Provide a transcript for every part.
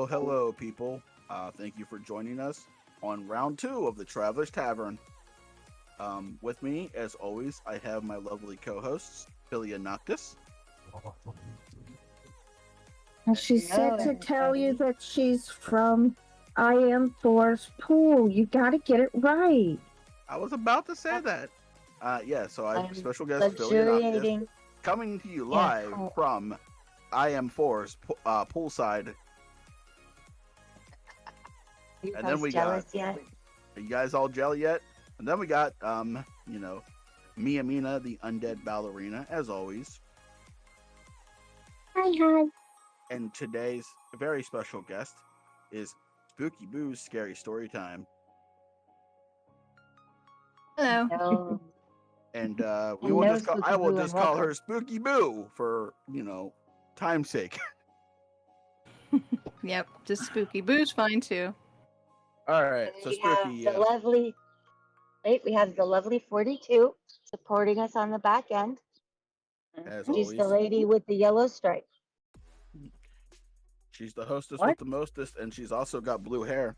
Hello, people. Thank you for joining us on round 2 of the Traveler's Tavern. With me, as always, I have my lovely co-hosts, Filia Noctis. She said to tell you that she's from I Am Thor's Pool. You gotta get it right. I was about to say that. So I have special guest Filia Noctis coming to you live from I Am Thor's poolside. And then we got, are you guys all jelly yet? And then we got, Mina, the undead ballerina, as always. Hi. And today's very special guest is Spooky Boo's Scary Story Time. Hello. And I will just call her Spooky Boo for, time's sake. Yep, just Spooky Boo's fine too. All right, so Spooky. We have the lovely 42 supporting us on the back end. As She's always. the lady with the yellow stripe. She's the hostess with the mostest, and she's also got blue hair.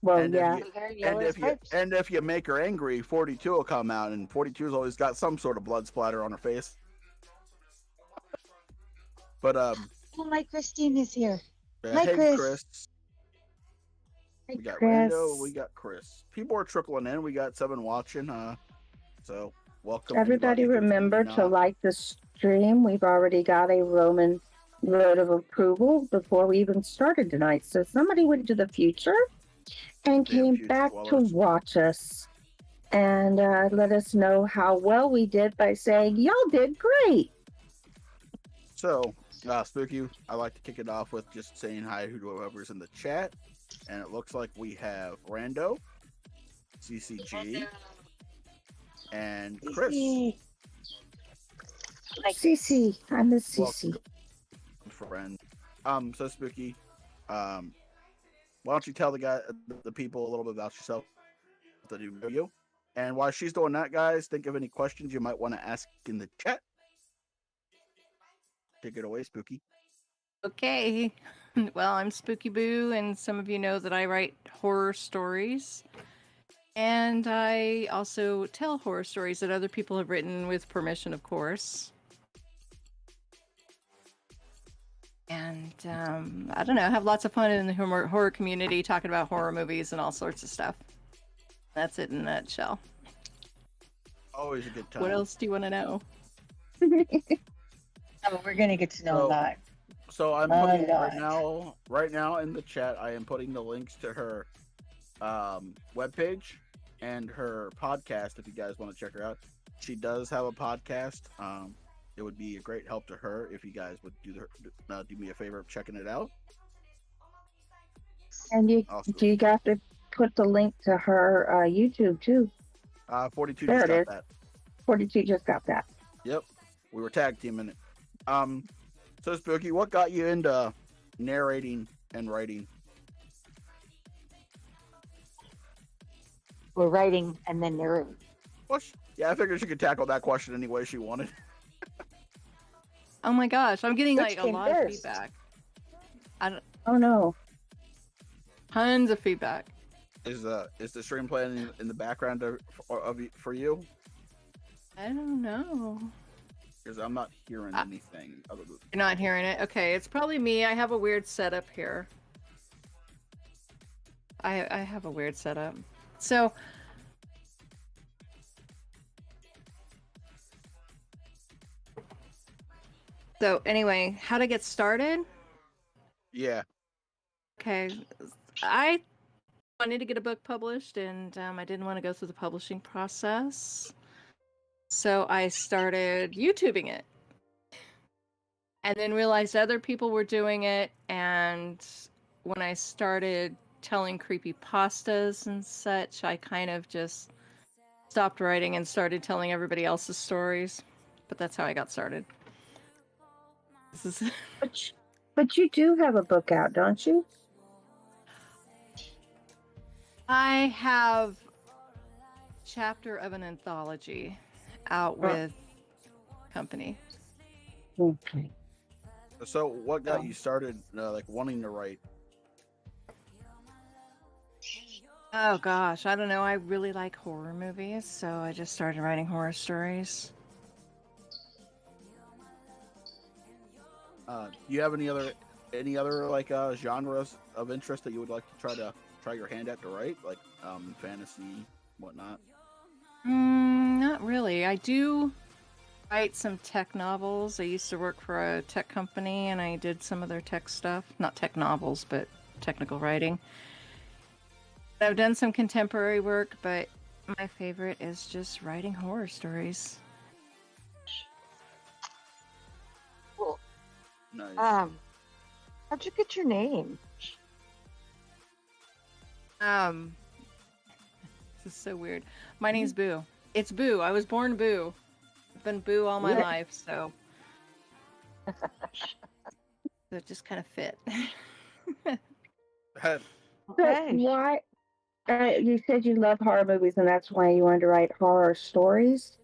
Well, and yeah. If you make her angry, 42 will come out, and 42's always got some sort of blood splatter on her face. But Oh, my Christine is here. Hey, Chris. We got Rando, we got Chris. People are trickling in. We got 7 watching. So welcome. Everybody remember to like the stream. We've already got a Roman road of approval before we even started tonight. So somebody went to the future and came back to watch us and let us know how well we did by saying, y'all did great. So, Spooky, I like to kick it off with just saying hi to whoever's in the chat. And it looks like we have Rando, CCG, and Chris. CC, I miss CC. Friend. So Spooky, why don't you tell the people a little bit about yourself, the new video, and while she's doing that, guys, think of any questions you might want to ask in the chat. Take it away, Spooky. Okay. Well, I'm Spooky Boo, and some of you know that I write horror stories. And I also tell horror stories that other people have written with permission, of course. And I don't know, have lots of fun in the horror community talking about horror movies and all sorts of stuff. That's it in a nutshell. Always a good time. What else do you want to know? Oh, we're going to get to know that. So I'm putting right now in the chat, I am putting the links to her webpage and her podcast if you guys want to check her out. She does have a podcast. It would be a great help to her if you guys would do me a favor of checking it out. And you got to put the link to her YouTube too. 42 just got that. 42 just got that. Yep. We were tag teaming it. So Spooky, what got you into narrating and writing? We're writing and then narrating. Yeah, I figured she could tackle that question any way she wanted. Oh my gosh, I'm getting a lot of feedback. Oh no. Tons of feedback. Is the stream playing in the background for you? I don't know. Because I'm not hearing anything other than... You're not hearing it? Okay, it's probably me. I have a weird setup here. I have a weird setup. So... So anyway, how to get started? Yeah. Okay. I wanted to get a book published, and I didn't want to go through the publishing process. So I started YouTubing it. And then realized other people were doing it, and when I started telling creepypastas and such, I kind of just stopped writing and started telling everybody else's stories. But that's how I got started. But you do have a book out, don't you? I have a chapter of an anthology out with company. Okay. So, what got you started, like wanting to write? Oh gosh, I don't know. I really like horror movies, so I just started writing horror stories. Do you have any other like genres of interest that you would like to try your hand at to write, like fantasy, whatnot? Not really. I do write some tech novels. I used to work for a tech company, and I did some of their tech stuff. Not tech novels, but technical writing. I've done some contemporary work, but my favorite is just writing horror stories. Cool. Nice. How'd you get your name? This is so weird. My name's Boo. It's Boo. I was born Boo. I've been Boo all my life, so it just kind of fit. Okay. So why? You said you love horror movies, and that's why you wanted to write horror stories.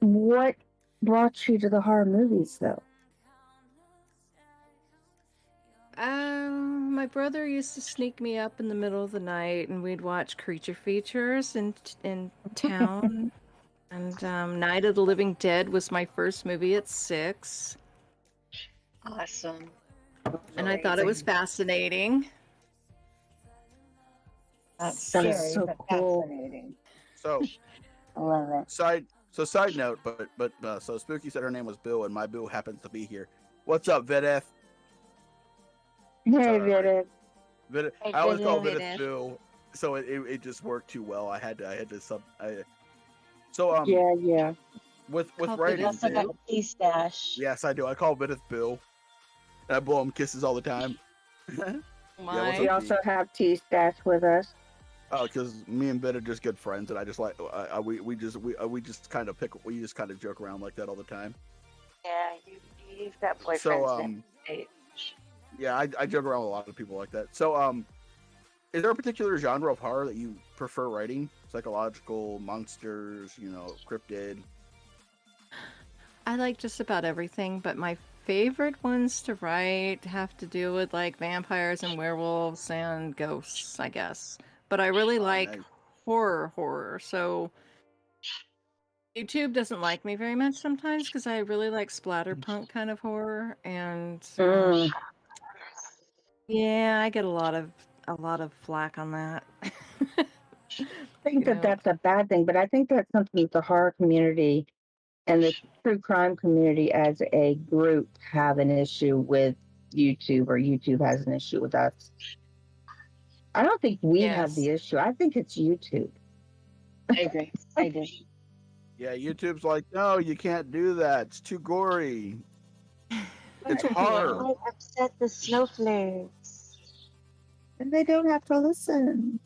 What brought you to the horror movies, though? My brother used to sneak me up in the middle of the night, and we'd watch creature features in town. And Night of the Living Dead was my first movie at 6. Awesome. And I thought it was fascinating. That's That scary, is so but cool. fascinating. So, I love it. side note, so Spooky said her name was Bill, and my Bill happens to be here. What's up, Videth? Hey, Sorry. Videth. I always call Videth. Videth Bill, so it just worked too well. I had to sub. Yeah. With Call writing, You also got a tea stash. yes, I do. I call Videth Bill. And I blow him kisses all the time. My. We also have T Stash with us. Oh, because me and Ben are just good friends, and I just like we just kind of joke around like that all the time. Yeah, you've got boyfriends. So that yeah, I joke around with a lot of people like that. So is there a particular genre of horror that you prefer writing? Psychological, monsters, cryptid? I like just about everything, but my favorite ones to write have to do with like vampires and werewolves and ghosts, I guess. But I really like Nice. horror. So YouTube doesn't like me very much sometimes because I really like splatterpunk kind of horror, and yeah, I get a lot of flack on that. I think that's a bad thing, but I think that's something that the horror community and the true crime community as a group have an issue with YouTube, or YouTube has an issue with us. I don't think we have the issue. I think it's YouTube. I agree. I do. Yeah, YouTube's like, no, you can't do that. It's too gory. It's hard. I upset the snowflakes. And they don't have to listen.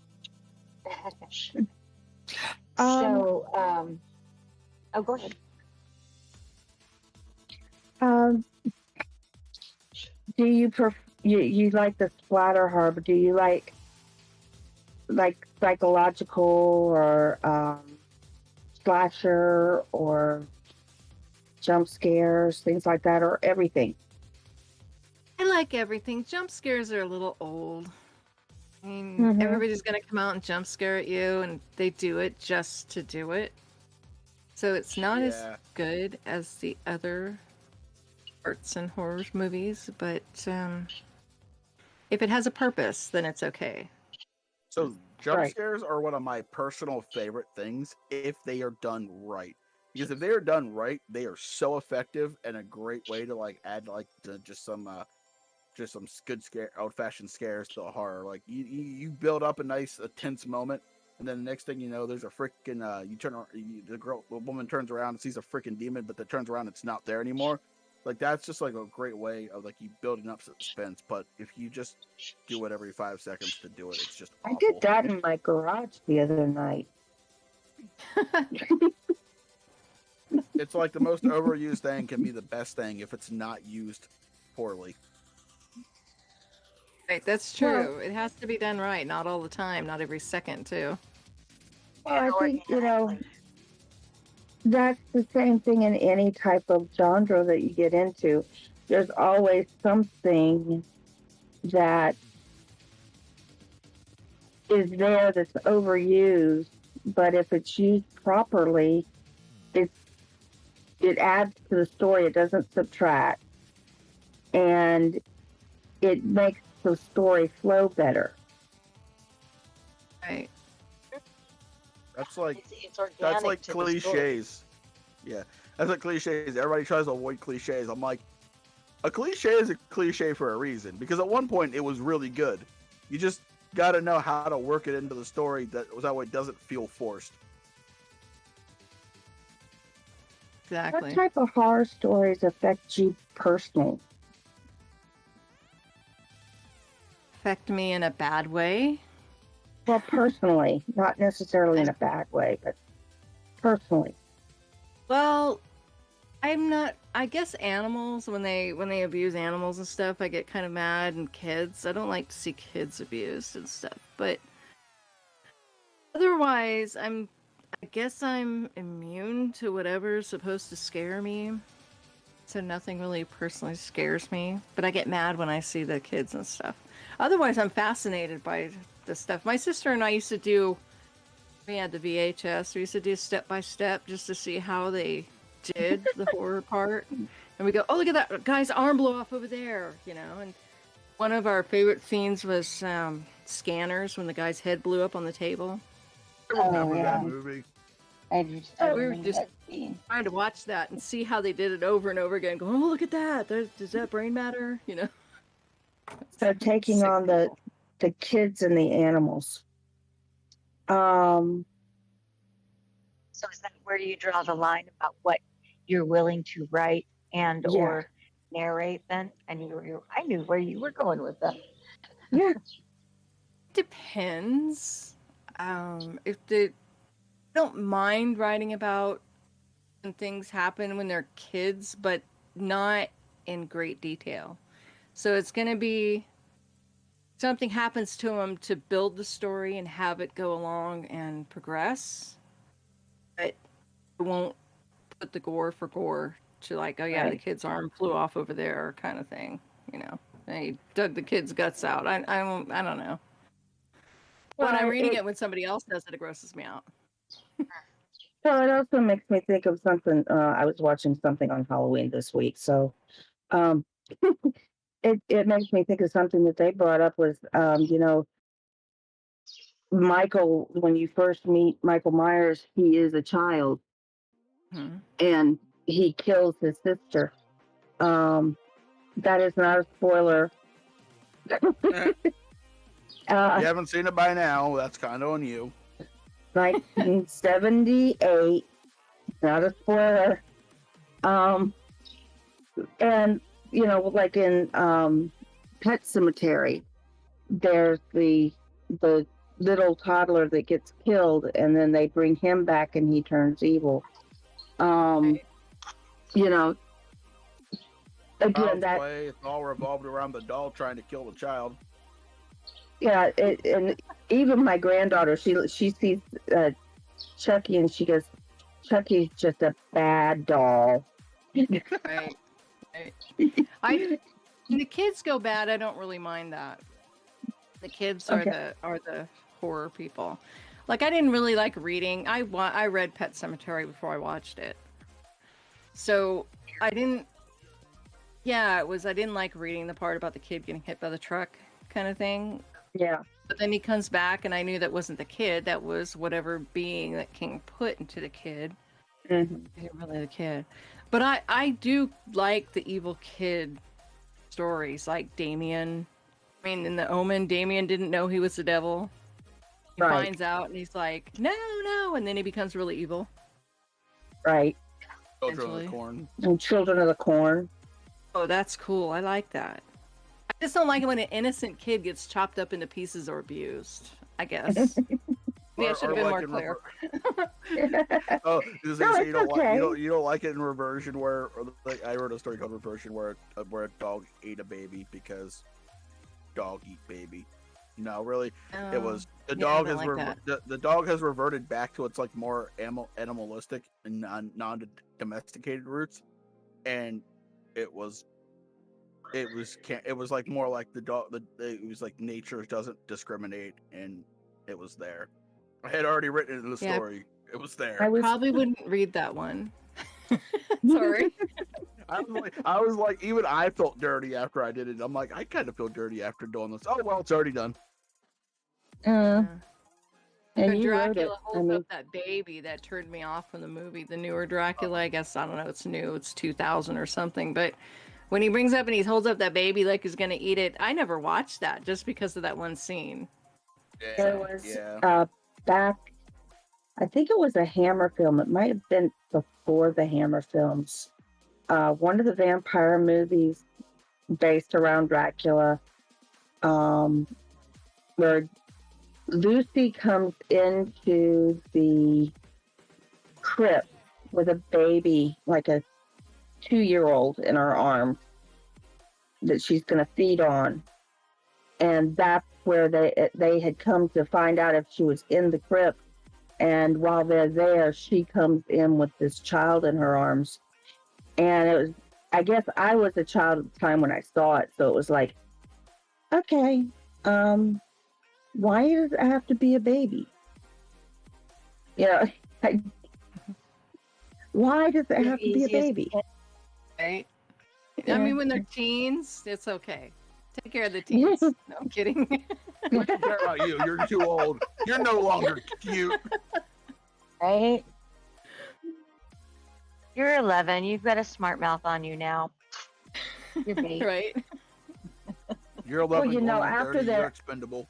So, oh, go ahead. Do you you like the splatter horror, but do you like psychological or slasher or jump scares, things like that, or everything? I like everything. Jump scares are a little old. I mean, everybody's gonna come out and jump scare at you, and they do it just to do it. So it's not as good as the other arts and horror movies, but if it has a purpose, then it's okay. So jump scares are one of my personal favorite things if they are done right. Because if they are done right, they are so effective and a great way to like add like just some good old fashioned scares to a horror. Like you build up a nice tense moment, and then the next thing you know, there's a freaking the woman turns around and sees a freaking demon, but it turns around, it's not there anymore. Like that's just like a great way of like you building up suspense. But if you just do it every 5 seconds to do it, it's just awful. I did that in my garage the other night. It's like the most overused thing can be the best thing if it's not used poorly. Right, that's true. It has to be done right, not all the time, not every second, too. Well, I think, that's the same thing in any type of genre that you get into. There's always something that is there that's overused, but if it's used properly, it adds to the story. It doesn't subtract, and it makes the story flow better. Right. That's like it's that's like to the story. cliches. Yeah, that's like cliches. Everybody tries to avoid cliches. I'm like, a cliche is a cliche for a reason, because at one point it was really good. You just got to know how to work it into the story that way it doesn't feel forced. Exactly. What type of horror stories affect you personally? Affect me in a bad way? Well, personally, not necessarily in a bad way, but personally. Well, I guess animals, when they abuse animals and stuff, I get kind of mad, and kids. I don't like to see kids abused and stuff. But otherwise, I guess I'm immune to whatever's supposed to scare me. So nothing really personally scares me, but I get mad when I see the kids and stuff. Otherwise, I'm fascinated by the stuff. My sister and I used to do, we had the VHS, we used to do step by step just to see how they did the horror part. And we go, oh, look at that guy's arm blow off over there, and one of our favorite scenes was Scanners, when the guy's head blew up on the table. I remember that movie. We were just trying to watch that and see how they did it over and over again, going, oh, look at that. Does that brain matter? So taking on the kids and the animals. So is that where you draw the line about what you're willing to write and or narrate then? And I knew where you were going with that. Yeah. Depends. If they don't mind writing about when things happen when they're kids, but not in great detail. So it's going to be something happens to them to build the story and have it go along and progress. But it won't put the gore for gore to like, oh yeah, the kid's arm flew off over there kind of thing. They dug the kid's guts out. I don't know. When I'm reading it when somebody else does it, it grosses me out. So it also makes me think of something. I was watching something on Halloween this week, so it makes me think of something that they brought up was, Michael. When you first meet Michael Myers, he is a child, and he kills his sister. That is not a spoiler. If you haven't seen it by now, that's kind of on you. 1978, not a spoiler. And like in Pet Cemetery, there's the little toddler that gets killed, and then they bring him back, and he turns evil. Again, it's all revolved around the doll trying to kill the child. Yeah, and even my granddaughter, she sees Chucky, and she goes, "Chucky's just a bad doll." Right. When the kids go bad, I don't really mind that. The kids are the horror people. Like, I didn't really like reading. I read Pet Cemetery before I watched it, so I didn't. Yeah, I didn't like reading the part about the kid getting hit by the truck kind of thing. Yeah. But then he comes back, and I knew that wasn't the kid. That was whatever being that King put into the kid. Mm-hmm. Really the kid. But I do like the evil kid stories, like Damien. I mean, in The Omen, Damien didn't know he was the devil. He finds out, and he's like, no, and then he becomes really evil. Right. Children of the Corn. And Children of the Corn. Oh, that's cool. I like that. I just don't like it when an innocent kid gets chopped up into pieces or abused, I guess. Yeah, it should have been more clear. Oh, No, you it's don't okay. like you don't like it in reversion where like I wrote a story called Reversion where a dog ate a baby because dog eat baby. No, really, it was the dog has the dog has reverted back to its like more animalistic and non-domesticated roots, and it was like more like the dog. It was like nature doesn't discriminate, and it was there. I had already written it in the story. It was there. I probably wouldn't read that one. Sorry. I was like, even I felt dirty after I did it. I'm like, I kind of feel dirty after doing this. Oh well, it's already done. And you Dracula holds up that baby that turned me off from the movie. The newer Dracula, I guess, I don't know, it's new, it's 2000 or something, but when he brings up and he holds up that baby like he's gonna eat it, I never watched that just because of that one scene. There was back, I think it was a Hammer film. It might have been before the Hammer films. One of the vampire movies based around Dracula, where Lucy comes into the crypt with a baby, like a 2-year-old in her arms that she's going to feed on. And that's where they had come to find out if she was in the crypt. And while they're there, she comes in with this child in her arms. And it was, I guess I was a child at the time when I saw it. So it was like, okay, why does it have to be a baby? Why does it have to be a baby? Right? Yeah. I mean, when they're teens, it's okay. Take care of the teens. No, I'm kidding. I don't care about you. You're too old. You're no longer cute. Right? You're 11. You've got a smart mouth on you now. You're big. Right? You're 11. Well, after you're expendable.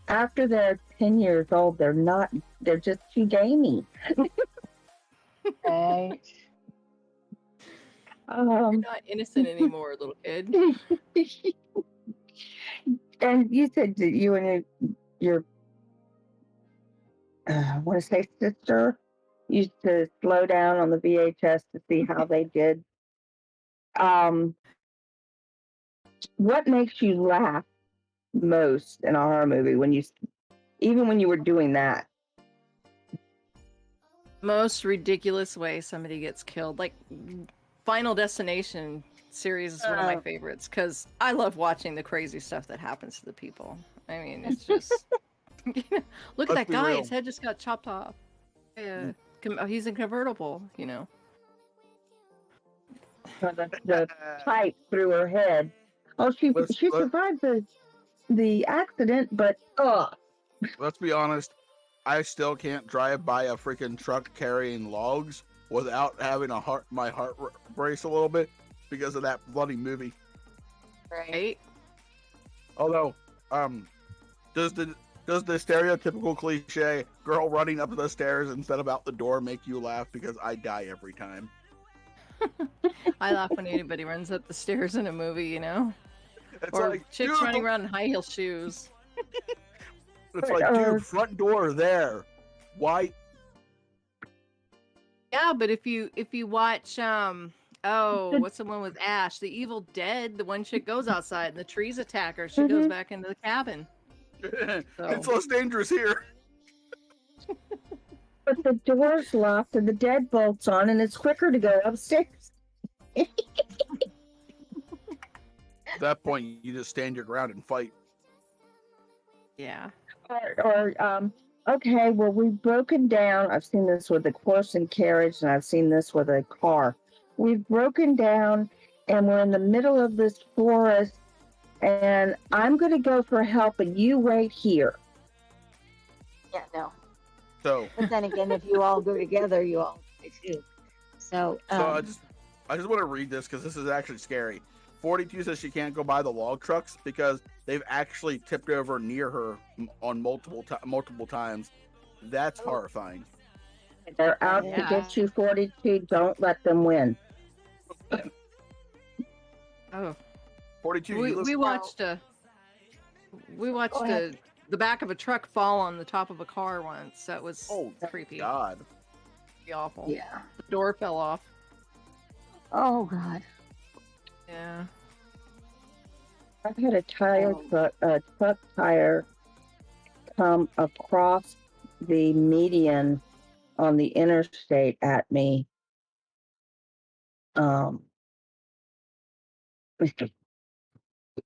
After they're 10 years old, they're just too gamey. Right. You're not innocent anymore, little kid. And you said that you and your I want to say sister used to slow down on the VHS to see how they did. What makes you laugh most in a horror movie even when you were doing that? Most ridiculous way somebody gets killed, like Final Destination series is one of my favorites because I love watching the crazy stuff that happens to the people. I mean, it's just look at that guy; his head just got chopped off. He's in convertible, The pipe through her head. Oh, she survived the accident, but let's be honest. I still can't drive by a freaking truck carrying logs without having my heart brace a little bit because of that bloody movie. Right. Although, does the stereotypical cliche girl running up the stairs instead of out the door make you laugh? Because I die every time. I laugh when anybody runs up the stairs in a movie, It's or like, chicks running around in high heel shoes. It's like, dude, front door there. Why? Yeah, but if you watch what's the one with Ash, The Evil Dead, the one chick goes outside and the trees attack her. She goes back into the cabin. It's less dangerous here. But the door's locked and the deadbolt's on, and it's quicker to go upstairs. At that point, you just stand your ground and fight. Yeah. Okay, well, we've broken down. I've seen this with a horse and carriage, and I've seen this with a car. We've broken down, and we're in the middle of this forest, and I'm going to go for help, and you wait here. Yeah, no. So. But then again, if you all go together, you all go too. So I just want to read this because this is actually scary. 42 says she can't go by the log trucks because they've actually tipped over near her on multiple times. That's horrifying. They're out to get you, 42. Don't let them win. Oh. 42. We watched a the back of a truck fall on the top of a car once. That was creepy. God. Pretty awful. Yeah. The door fell off. Oh God. Yeah. I've had a truck tire come across the median on the interstate at me.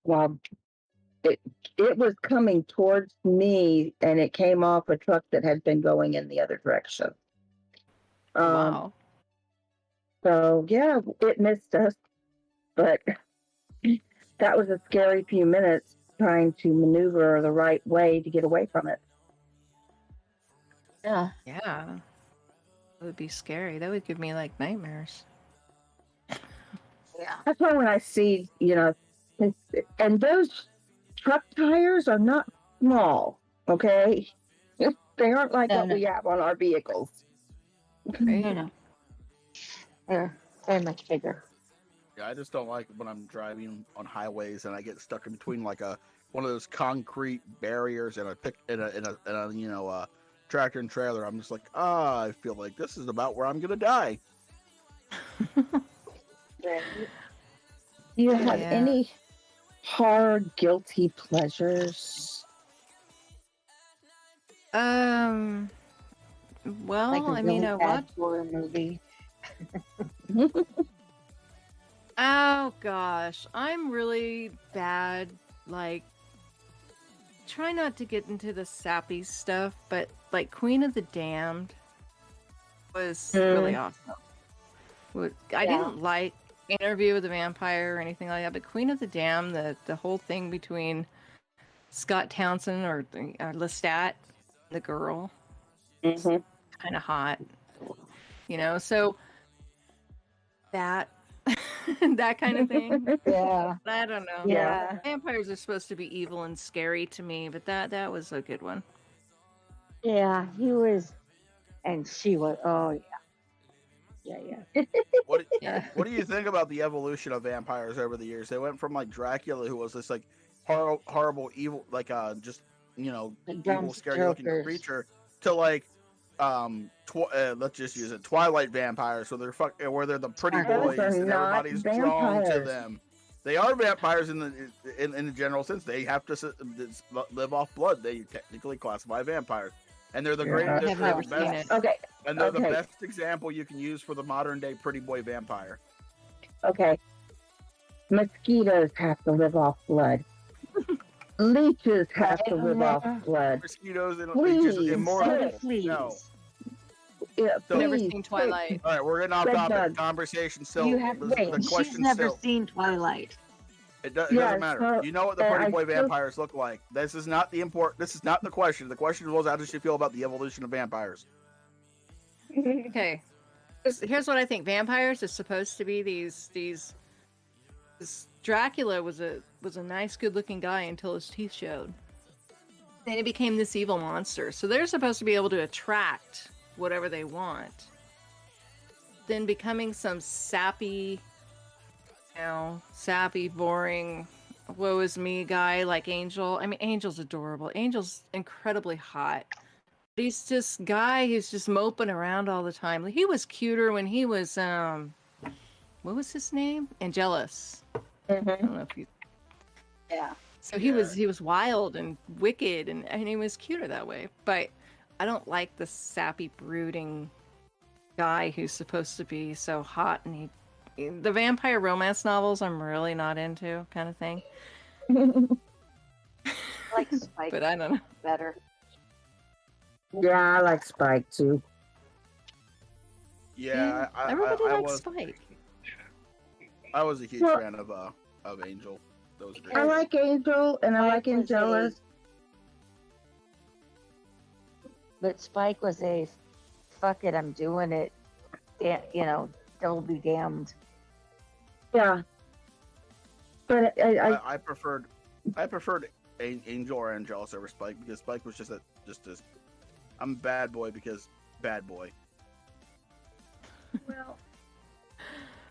While it was coming towards me, and it came off a truck that had been going in the other direction. Wow. So yeah, it missed us, but that was a scary few minutes trying to maneuver the right way to get away from it. Yeah. Yeah. That would be scary. That would give me like nightmares. Yeah. That's why when I see, and those truck tires are not small, okay? They aren't like what we have on our vehicles. Right? No. They're very much bigger. Yeah, I just don't like when I'm driving on highways and I get stuck in between like one of those concrete barriers and a tractor and trailer. I'm just like, I feel like this is about where I'm gonna die. Do you have any hard guilty pleasures? Well, Like a bad horror movie. Oh gosh, I'm really bad. Like, try not to get into the sappy stuff, but like Queen of the Damned was really awesome. I didn't like Interview with the Vampire or anything like that, but Queen of the Damned, the whole thing between Scott Townsend or Lestat, the girl, kind of hot, so that that kind of thing. Yeah. I don't know. Yeah. Vampires are supposed to be evil and scary to me, but that was a good one. Yeah, he was, and she was. Oh yeah. Yeah. What do you think about the evolution of vampires over the years? They went from like Dracula, who was this like horrible, evil, like just evil, scary looking creature, to like let's just use it, Twilight vampires. So they're where they're the pretty boys and everybody's drawn to them. They are vampires in the general sense. They have to live off blood. They technically classify vampires. And they're the best. Okay. And they're the best example you can use for the modern day pretty boy vampire. Okay. Mosquitoes have to live off blood. Leeches have to live off blood. Mosquitoes and leeches are immortal. No. Yeah, I've never seen Twilight. All right, we're getting off topic. Conversation still. The question she's never seen Twilight. It doesn't matter. You know what the pretty boy vampires look like. This is not the This is not the question. The question was, how does she feel about the evolution of vampires? Okay, here's what I think. Vampires are supposed to be these. Dracula was a nice, good-looking guy until his teeth showed. Then he became this evil monster. So they're supposed to be able to attract whatever they want. Then becoming some sappy, boring, woe is me guy like Angel. I mean, Angel's adorable. Angel's incredibly hot. He's just guy who's just moping around all the time. He was cuter when he was what was his name? Angelus. I don't know if you. Yeah. So he was wild and wicked and he was cuter that way. But I don't like the sappy, brooding guy who's supposed to be so hot, and the vampire romance novels I'm really not into, kind of thing. I like Spike, but I don't know. Better. Yeah, I like Spike too. Yeah, everybody likes Spike. I was a huge fan of Angel. Those are I like Angel and I like Angelus. But Spike was a fuck it, I'm doing it. They'll be damned. Yeah. But I preferred Angel or Angelus over Spike, because Spike was just as I'm a bad boy because bad boy. Well,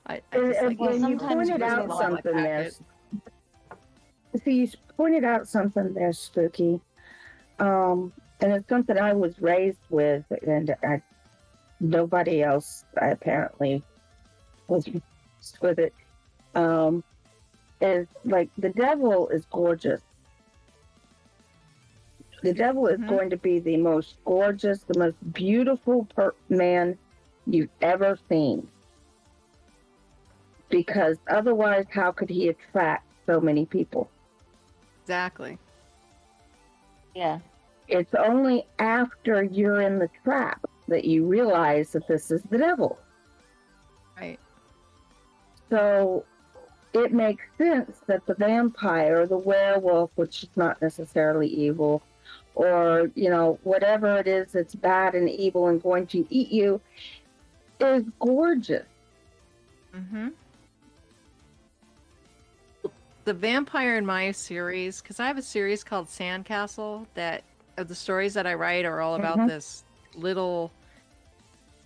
I just like you pointed out something there. See, you pointed out something there, Spooky. and it's something I was raised with, and nobody else apparently was raised with it. Is like the devil is gorgeous. The devil is going to be the most gorgeous, the most beautiful man you've ever seen. Because otherwise, how could he attract so many people? Exactly. Yeah. It's only after you're in the trap that you realize that this is the devil. Right. So it makes sense that the vampire, the werewolf, which is not necessarily evil, or, whatever it is that's bad and evil and going to eat you, is gorgeous. The vampire in my series, because I have a series called Sandcastle, that of the stories that I write are all about this little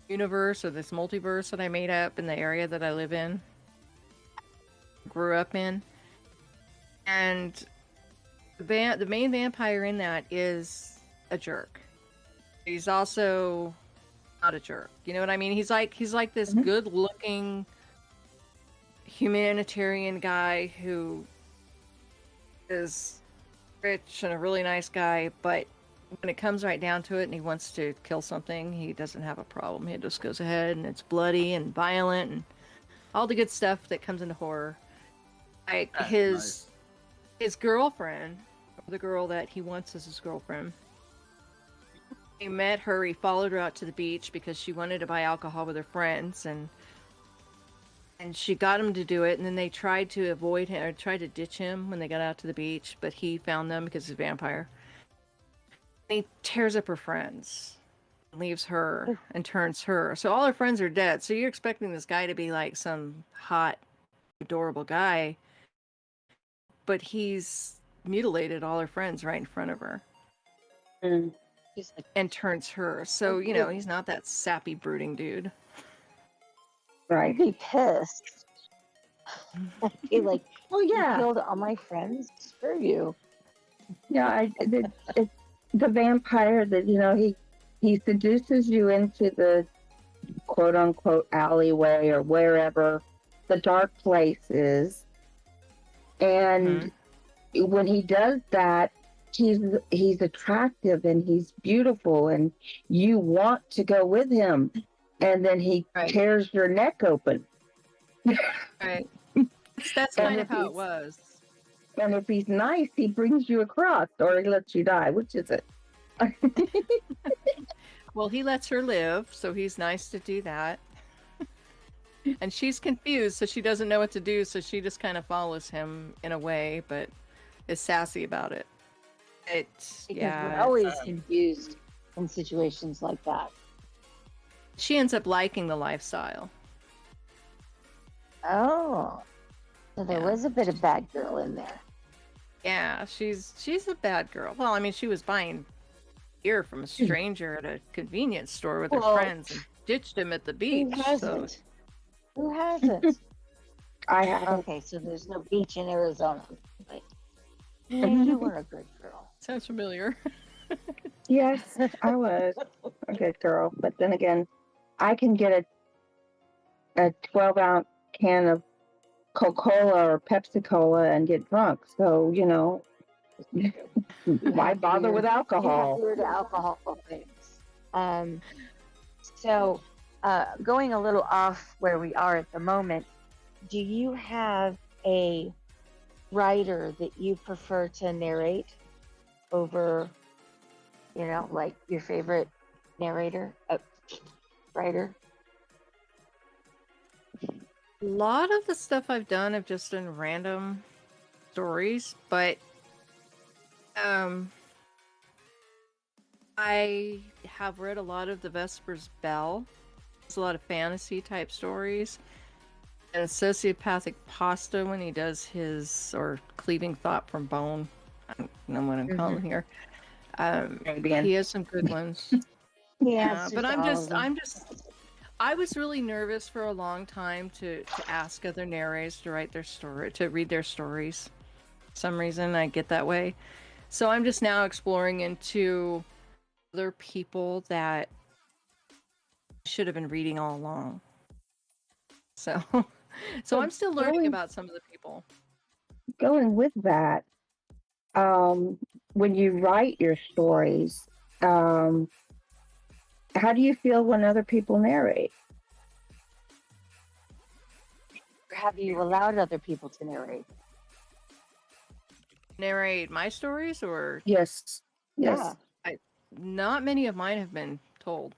universe or this multiverse that I made up in the area that I live in, grew up in. And the main vampire in that is a jerk. He's also not a jerk. You know what I mean? He's like this good-looking humanitarian guy who is rich and a really nice guy, but when it comes right down to it and he wants to kill something, he doesn't have a problem. He just goes ahead, and it's bloody and violent and all the good stuff that comes into horror. Like his girlfriend, the girl that he wants as his girlfriend, he met her, he followed her out to the beach because she wanted to buy alcohol with her friends, and she got him to do it, and then they tried to avoid him, or tried to ditch him when they got out to the beach, but he found them because he's a vampire. And he tears up her friends, leaves her, and turns her. So all her friends are dead. So you're expecting this guy to be like some hot, adorable guy, but he's mutilated all her friends right in front of her. And turns her. So, he's not that sappy, brooding dude. Right. I'd be pissed. I'd be like, well, yeah. You killed all my friends? Screw you. Yeah, it's the vampire that, he seduces you into the quote-unquote alleyway or wherever the dark place is. And when he does that, he's attractive and he's beautiful and you want to go with him. And then he tears your neck open. Right. That's kind of how it was. And if he's nice, he brings you across, or he lets you die. Which is it? Well, he lets her live, so he's nice to do that. And she's confused, so she doesn't know what to do, so she just kind of follows him in a way, but is sassy about it. We're always confused in situations like that. She ends up liking the lifestyle. Oh. So there was a bit of bad girl in there. Yeah, she's a bad girl. Well, I mean, she was buying beer from a stranger at a convenience store with her friends and ditched him at the beach. Who hasn't? Who hasn't? I haven't. Okay, so there's no beach in Arizona. But you were a good girl. Sounds familiar. Yes, I was a good girl. But then again, I can get a 12-ounce can of Coca-Cola or Pepsi-Cola and get drunk. So, why bother with alcohol? You have weird alcohol things. So, going a little off where we are at the moment, do you have a writer that you prefer to narrate over, like your favorite narrator, writer? A lot of the stuff I've done have just been random stories, but I have read a lot of the Vespers Bell. It's a lot of fantasy type stories. And Sociopathic Pasta when he does his, or Cleaving Thought from Bone. I don't know what I'm calling here. He has some good ones. Yeah, but I was really nervous for a long time to ask other narrators to write their story, to read their stories. For some reason I get that way. So I'm just now exploring into other people that I should have been reading all along. So I'm still learning about some of the people. Going with that, when you write your stories, how do you feel when other people narrate? Have you allowed other people to narrate? Narrate my stories, or Yes. Yeah. Not many of mine have been told.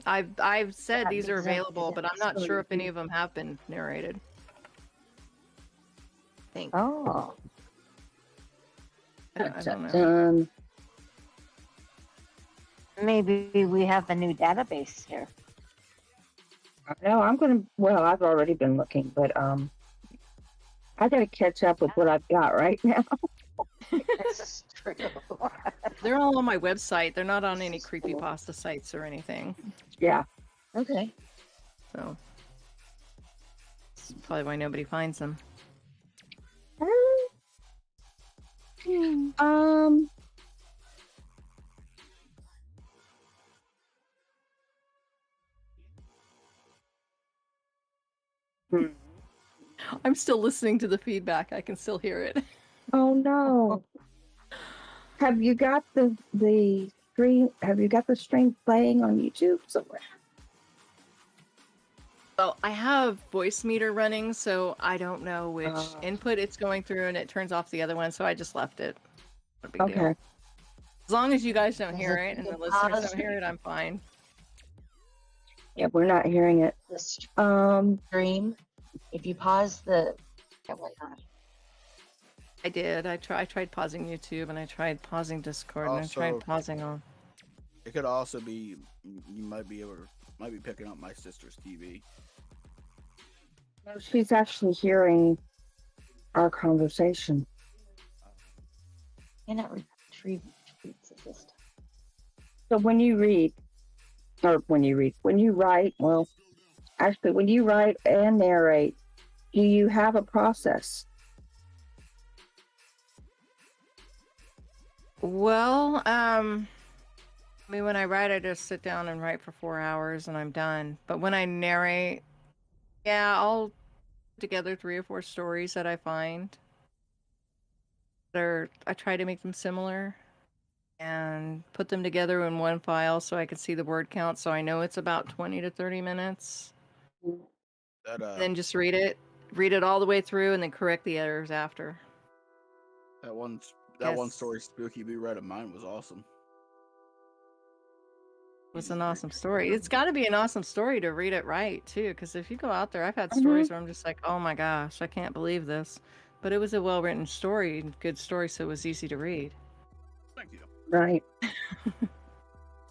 I've said these are available, but I'm not sure if any of them have been narrated. I think. Oh. I don't know. Maybe we have a new database here. No, I've already been looking, but I gotta catch up with what I've got right now. This is true. They're all on my website. They're not on any creepypasta sites or anything. Yeah. Okay. So that's probably why nobody finds them. I'm still listening to the feedback. I can still hear it. Oh no. Have you got the stream? Have you got the stream playing on YouTube somewhere? Well, I have voice meter running, so I don't know which input it's going through, and it turns off the other one, so I just left it. Not a big deal. As long as you guys don't hear it and the listeners don't hear it, I'm fine. Yeah, we're not hearing it. The stream. If you pause the, I did. I tried pausing YouTube, and I tried pausing Discord, and I tried pausing all. It could also be you might be picking up my sister's TV. No, she's actually hearing our conversation. Cannot retrieve assist. So when you write, well, actually, when you write and narrate, do you have a process? Well, I mean, when I write, I just sit down and write for 4 hours and I'm done. But when I narrate, yeah, I'll put together 3 or 4 stories that I find. I try to make them similar and put them together in one file so I can see the word count, so I know it's about 20 to 30 minutes. Then just read it all the way through, and then correct the errors after. That one story Spooky Bee read of mine was awesome. It was an awesome story. It's got to be an awesome story to read it right too, because if you go out there, I've had stories where I'm just like, oh my gosh, I can't believe this. But it was a well-written story, good story, so it was easy to read. Thank you. Right.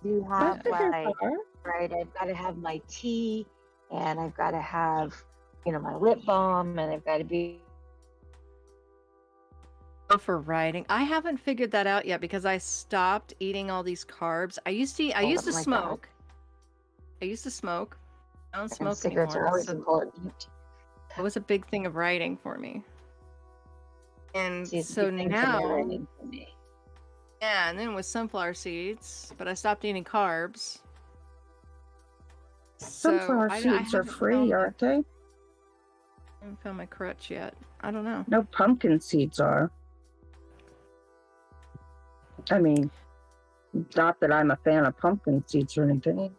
You have right. I've got to have my tea, and I've got to have, my lip balm, and I've got to be. For writing, I haven't figured that out yet because I stopped eating all these carbs. I used to smoke. I used to smoke. I don't smoke cigarettes anymore. Are always important. That was a big thing of writing for me. And so now, yeah, and then with sunflower seeds, but I stopped eating carbs. Sunflower seeds are free, aren't they? I haven't found my crutch yet. I don't know. No, pumpkin seeds are. I mean, not that I'm a fan of pumpkin seeds or anything.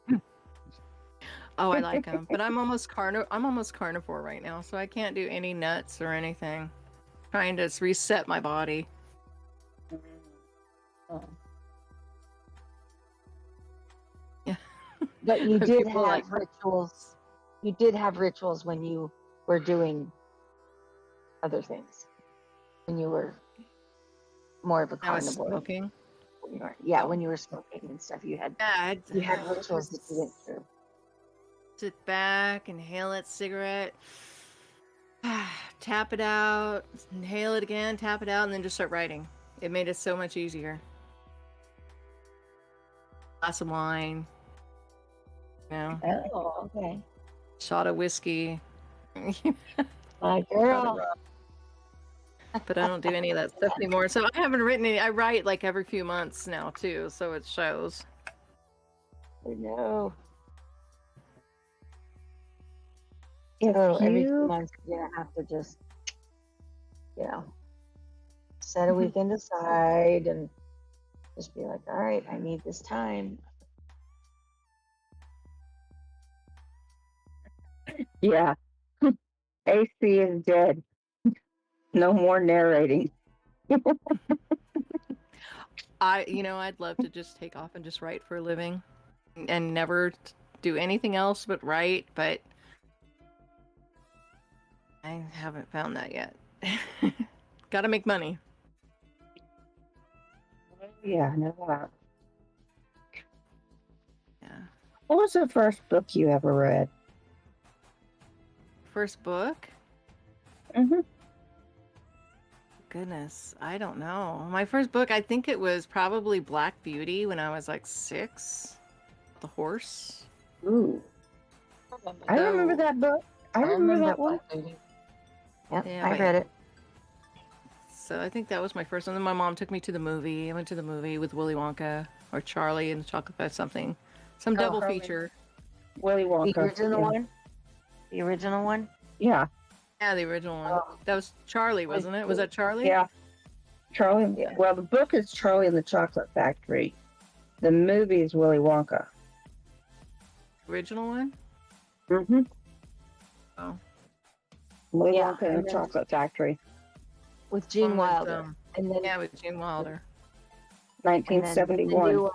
Oh, I like them, but I'm almost carnivore right now, so I can't do any nuts or anything. Trying to reset my body. Oh. Yeah. But you did have rituals. You did have rituals when you were doing other things. When you were more of a carnivore. I was smoking. When you were smoking and stuff, you had rituals that you went through. Sit back, inhale that cigarette, tap it out, inhale it again, tap it out, and then just start writing. It made it so much easier. Glass of wine. Oh, okay. Shot of whiskey. My girl. but I don't do any of that stuff anymore. So I haven't written any. I write like every few months now too, so it shows. I know. If Every few you, months you're gonna have to just, set a weekend aside and just be like, all right, I need this time. yeah, AC is dead. No more narrating. I'd love to just take off and just write for a living and never do anything else but write, but I haven't found that yet. Gotta make money. Yeah, I know that. Yeah. What was the first book you ever read? First book? Mm-hmm. Goodness, I don't know. My first book, I think it was probably Black Beauty when I was like 6. The horse. Ooh. I remember that book. I remember that one. Yep, Yeah, I read it. So I think that was my first one. Then my mom took me to the movie. I went to the movie with Willy Wonka or Charlie and the Chocolate Factory, something. Some double feature. Willy Wonka. The original one? The original one? Yeah. Yeah, the original one. That was Charlie, wasn't it? Was that Charlie? Yeah. Charlie. Yeah. Well, the book is Charlie and the Chocolate Factory. The movie is Willy Wonka. Original one? Mm-hmm. Oh. Willy Yeah, Wonka and the Chocolate Factory. With Gene With, Wilder. And then Yeah, with Gene Wilder. 1971.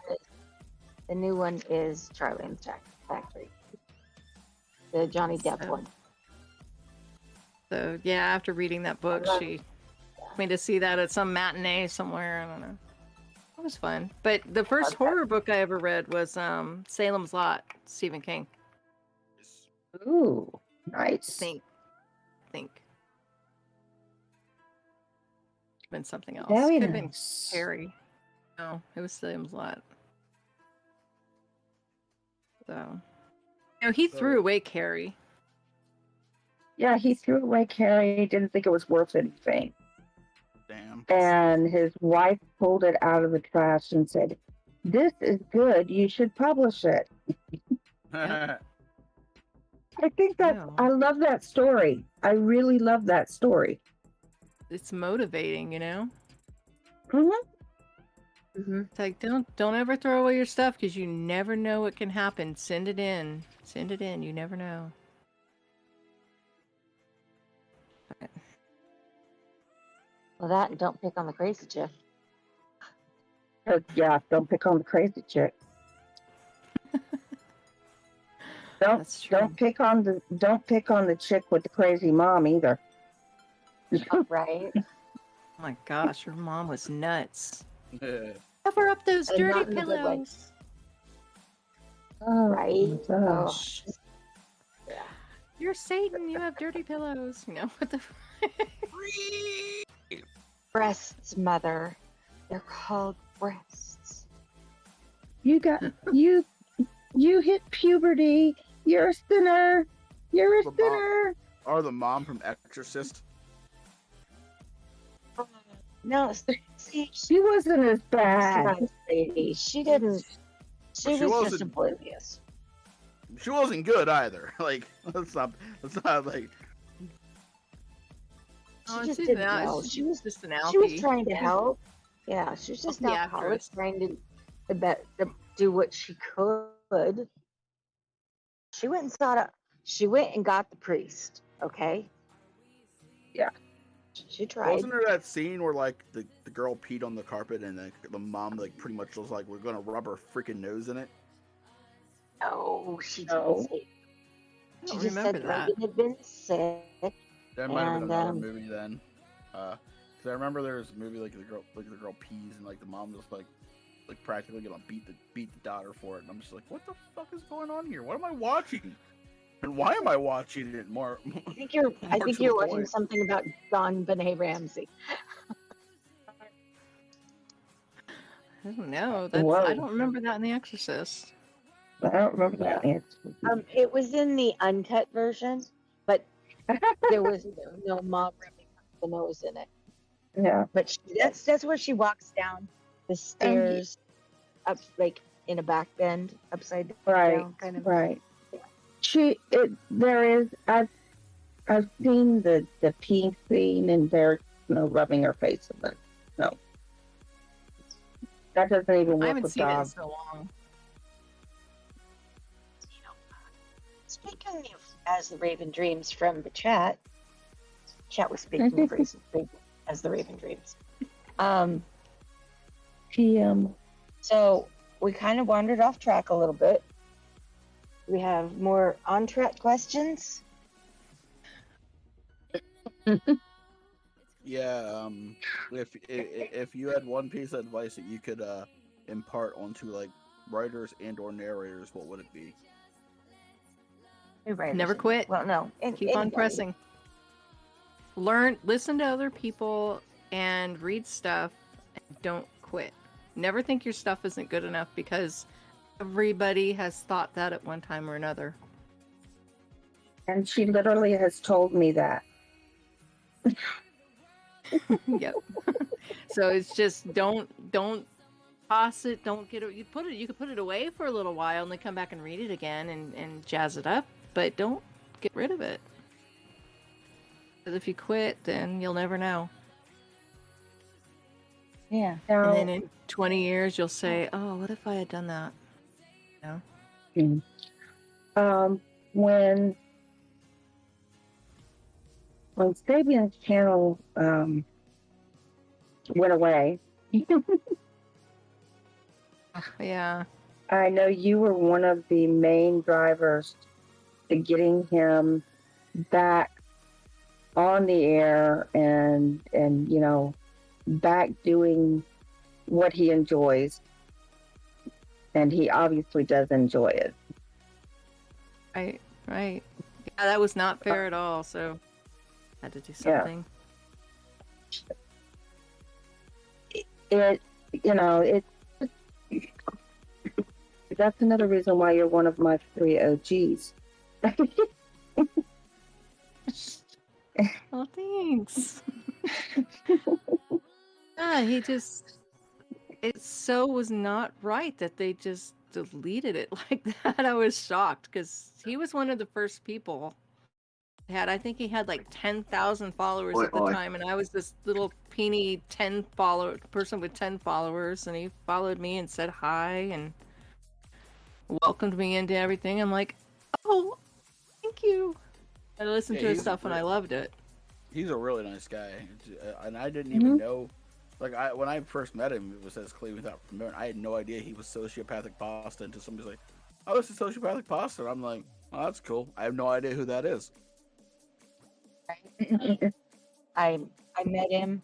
The new one is Charlie and the Chocolate Factory. The Johnny Depp one. So yeah, after reading that book, she took me to see that at some matinee somewhere. I don't know. It was fun. But the first horror book I ever read was Salem's Lot, Stephen King. Ooh, nice. I think. Been something else. Very Could have been nice. Carrie. No, it was Salem's Lot. So, he threw away Carrie. Yeah, he threw away Carrie. Didn't think it was worth anything. Damn. And his wife pulled it out of the trash and said, "This is good. You should publish it." I think that I love that story. I really love that story. It's motivating, Mm-hmm. Mm-hmm. It's like don't ever throw away your stuff because you never know what can happen. Send it in. You never know. Well, that and don't pick on the crazy chick. Yeah, don't pick on the crazy chick. That's true. Don't pick on the chick with the crazy mom either. Right. Oh my gosh, your mom was nuts. Cover up those And dirty not in a good way. pillows. Oh, Right? gosh. Yeah. You're Satan. You have dirty pillows. What the? Breasts, mother. They're called breasts. You hit puberty. You're a sinner. You're a sinner. Or the mom from Exorcist. No, see, She wasn't as bad. she didn't. She was wasn't- just oblivious. She wasn't good either. Like, that's not like. Oh, She just she's didn't an- know. she's She was just an alfie. She was trying to help. Yeah, she was just an The alcoholic actress. trying to do what she could. She went and got the priest. Okay. Yeah. She tried. Wasn't there that scene where like the girl peed on the carpet and the mom like pretty much was like, "We're gonna rub her freaking nose in it." No, she No. didn't say. I She don't just remember said that. Megan had been sick. That might have been And, another movie then. Because I remember there was a movie like the girl pees and like the mom just like practically gonna beat the daughter for it, and I'm just like, what the fuck is going on here? What am I watching? And why am I watching it more? I think you're to the watching point. something about John Benet Ramsey. I don't know. Whoa. I don't remember that in The Exorcist. I don't remember that. It was in the uncut version, but there was no mom rubbing the nose in it. Yeah. But that's where she walks down the stairs, up like in a back bend, upside down, kind of. Right. There is. I've seen the pee scene, and they're rubbing her face with it. No, that doesn't even work. I haven't with seen it in dogs. so long. Speaking of As the Raven Dreams from the chat was speaking of As the Raven Dreams. So we kind of wandered off track a little bit. We have more on-track questions. Yeah, if you had one piece of advice that you could impart onto like writers and or narrators, what would it be? Never quit. Well, no, keep on pressing. Listen to other people, and read stuff. And don't quit. Never think your stuff isn't good enough, because everybody has thought that at one time or another. And she literally has told me that. Yep. So it's just don't toss it. Don't get it. You could put it away for a little while and then come back and read it again and jazz it up. But don't get rid of it. Because if you quit, then you'll never know. Yeah. And then in 20 years, you'll say, "Oh, what if I had done that?" You know? When Sabian's channel went away, yeah, I know you were one of the main drivers to getting him back on the air and back doing what he enjoys, and he obviously does enjoy it. Right. Yeah, that was not fair at all. So. Had to do something. Yeah. That's another reason why you're one of my 3 OGs. Oh, thanks. It was not right that they just deleted it like that. I was shocked, because he was one of the first people. I think he had like 10,000 followers at the time, and I was this little peeny person with 10 followers, and he followed me and said hi and welcomed me into everything. I'm like, oh, thank you. I listened to his stuff and I loved it. He's a really nice guy, and I didn't even know. Like when I first met him, it was as clean without familiar. I had no idea he was sociopathic pasta until somebody's like, "Oh, it's a sociopathic pasta." And I'm like, "Oh, that's cool." I have no idea who that is. I met him.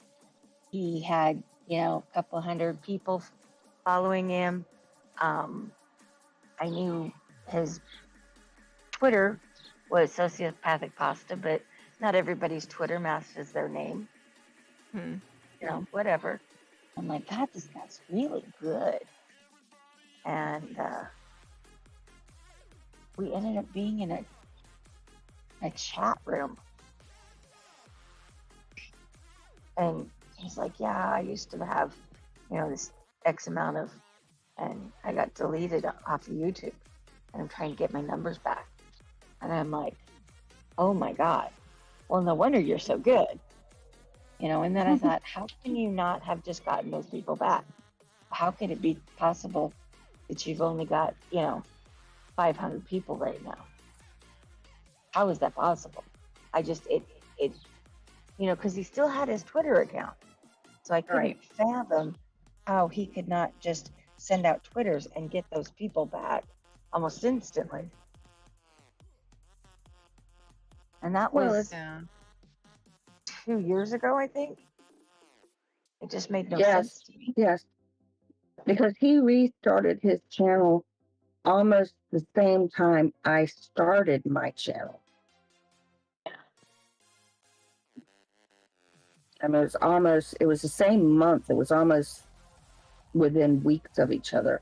He had, a couple hundred people following him. I knew his Twitter was sociopathic pasta, but not everybody's Twitter matches their name. Whatever. I'm like, God, this guy's really good. And we ended up being in a chat room. And he's like, yeah, I used to have, this X amount of, and I got deleted off of YouTube, and I'm trying to get my numbers back. And I'm like, oh my God, well, no wonder you're so good. And then I thought, how can you not have just gotten those people back? How could it be possible that you've only got, 500 people right now? How is that possible? Because he still had his Twitter account. So I couldn't fathom how he could not just send out Twitters and get those people back almost instantly. And that was 2 years ago, I think. It just made no sense to me. Yes, because he restarted his channel almost the same time I started my channel. I mean, it was the same month. It was almost within weeks of each other.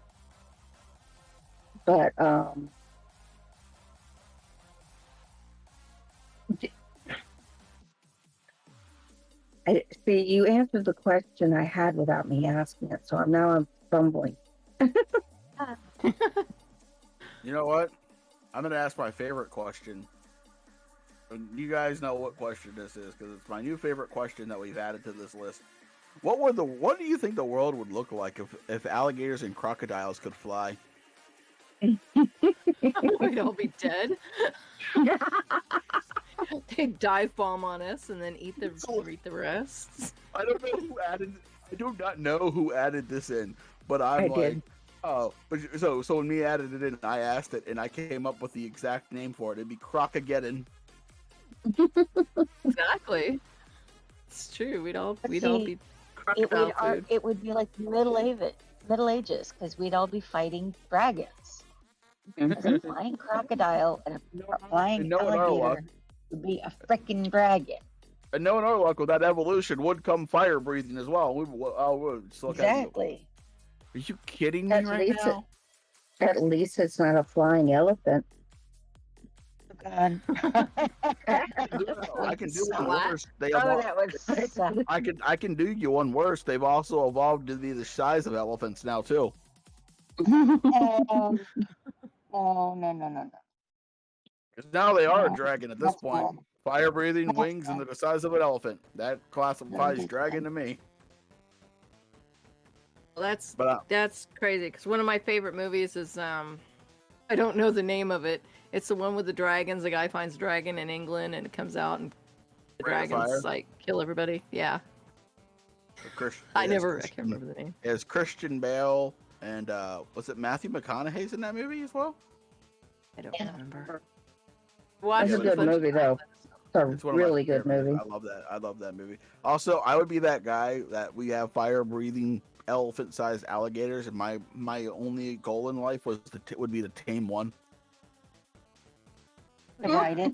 But, I see you answered the question I had without me asking it, so I'm fumbling. You know what? I'm gonna ask my favorite question. You guys know what question this is because it's my new favorite question that we've added to this list. What do you think the world would look like if alligators and crocodiles could fly? We'd all be dead. They'd dive bomb on us and then eat the rest. I don't know who added. I do not know who added this in, but I'm did. oh, but so when me added it in, I asked it, and I came up with the exact name for it. It'd be Crocageddon. Exactly. It's true. We'd all be crocodile food. It would be like Middle Ages, because we'd all be fighting dragons. A flying crocodile and a flying alligator would be a freaking dragon. And knowing our luck with that evolution would come fire breathing as well. We'd still Exactly. Are you kidding me right now? At least it's not a flying elephant. Oh, God. I can do one worse. I can do you one worse. They've also evolved to be the size of elephants now too. Oh, no. Because now they are a dragon at this point. Fire breathing, wings, and they're the size of an elephant. That classifies dragon to me. Well, that's crazy because one of my favorite movies is I don't know the name of it. It's the one with the dragons. The guy finds a dragon in England and it comes out and the dragons like kill everybody. Yeah. I can't remember the name. It's Christian Bale and was it Matthew McConaughey's in that movie as well? I don't remember. It's a good movie though. It's a really good movie. I love that movie. Also, I would be that guy that we have fire breathing elephant-sized alligators, and my only goal in life would be to tame one. Right.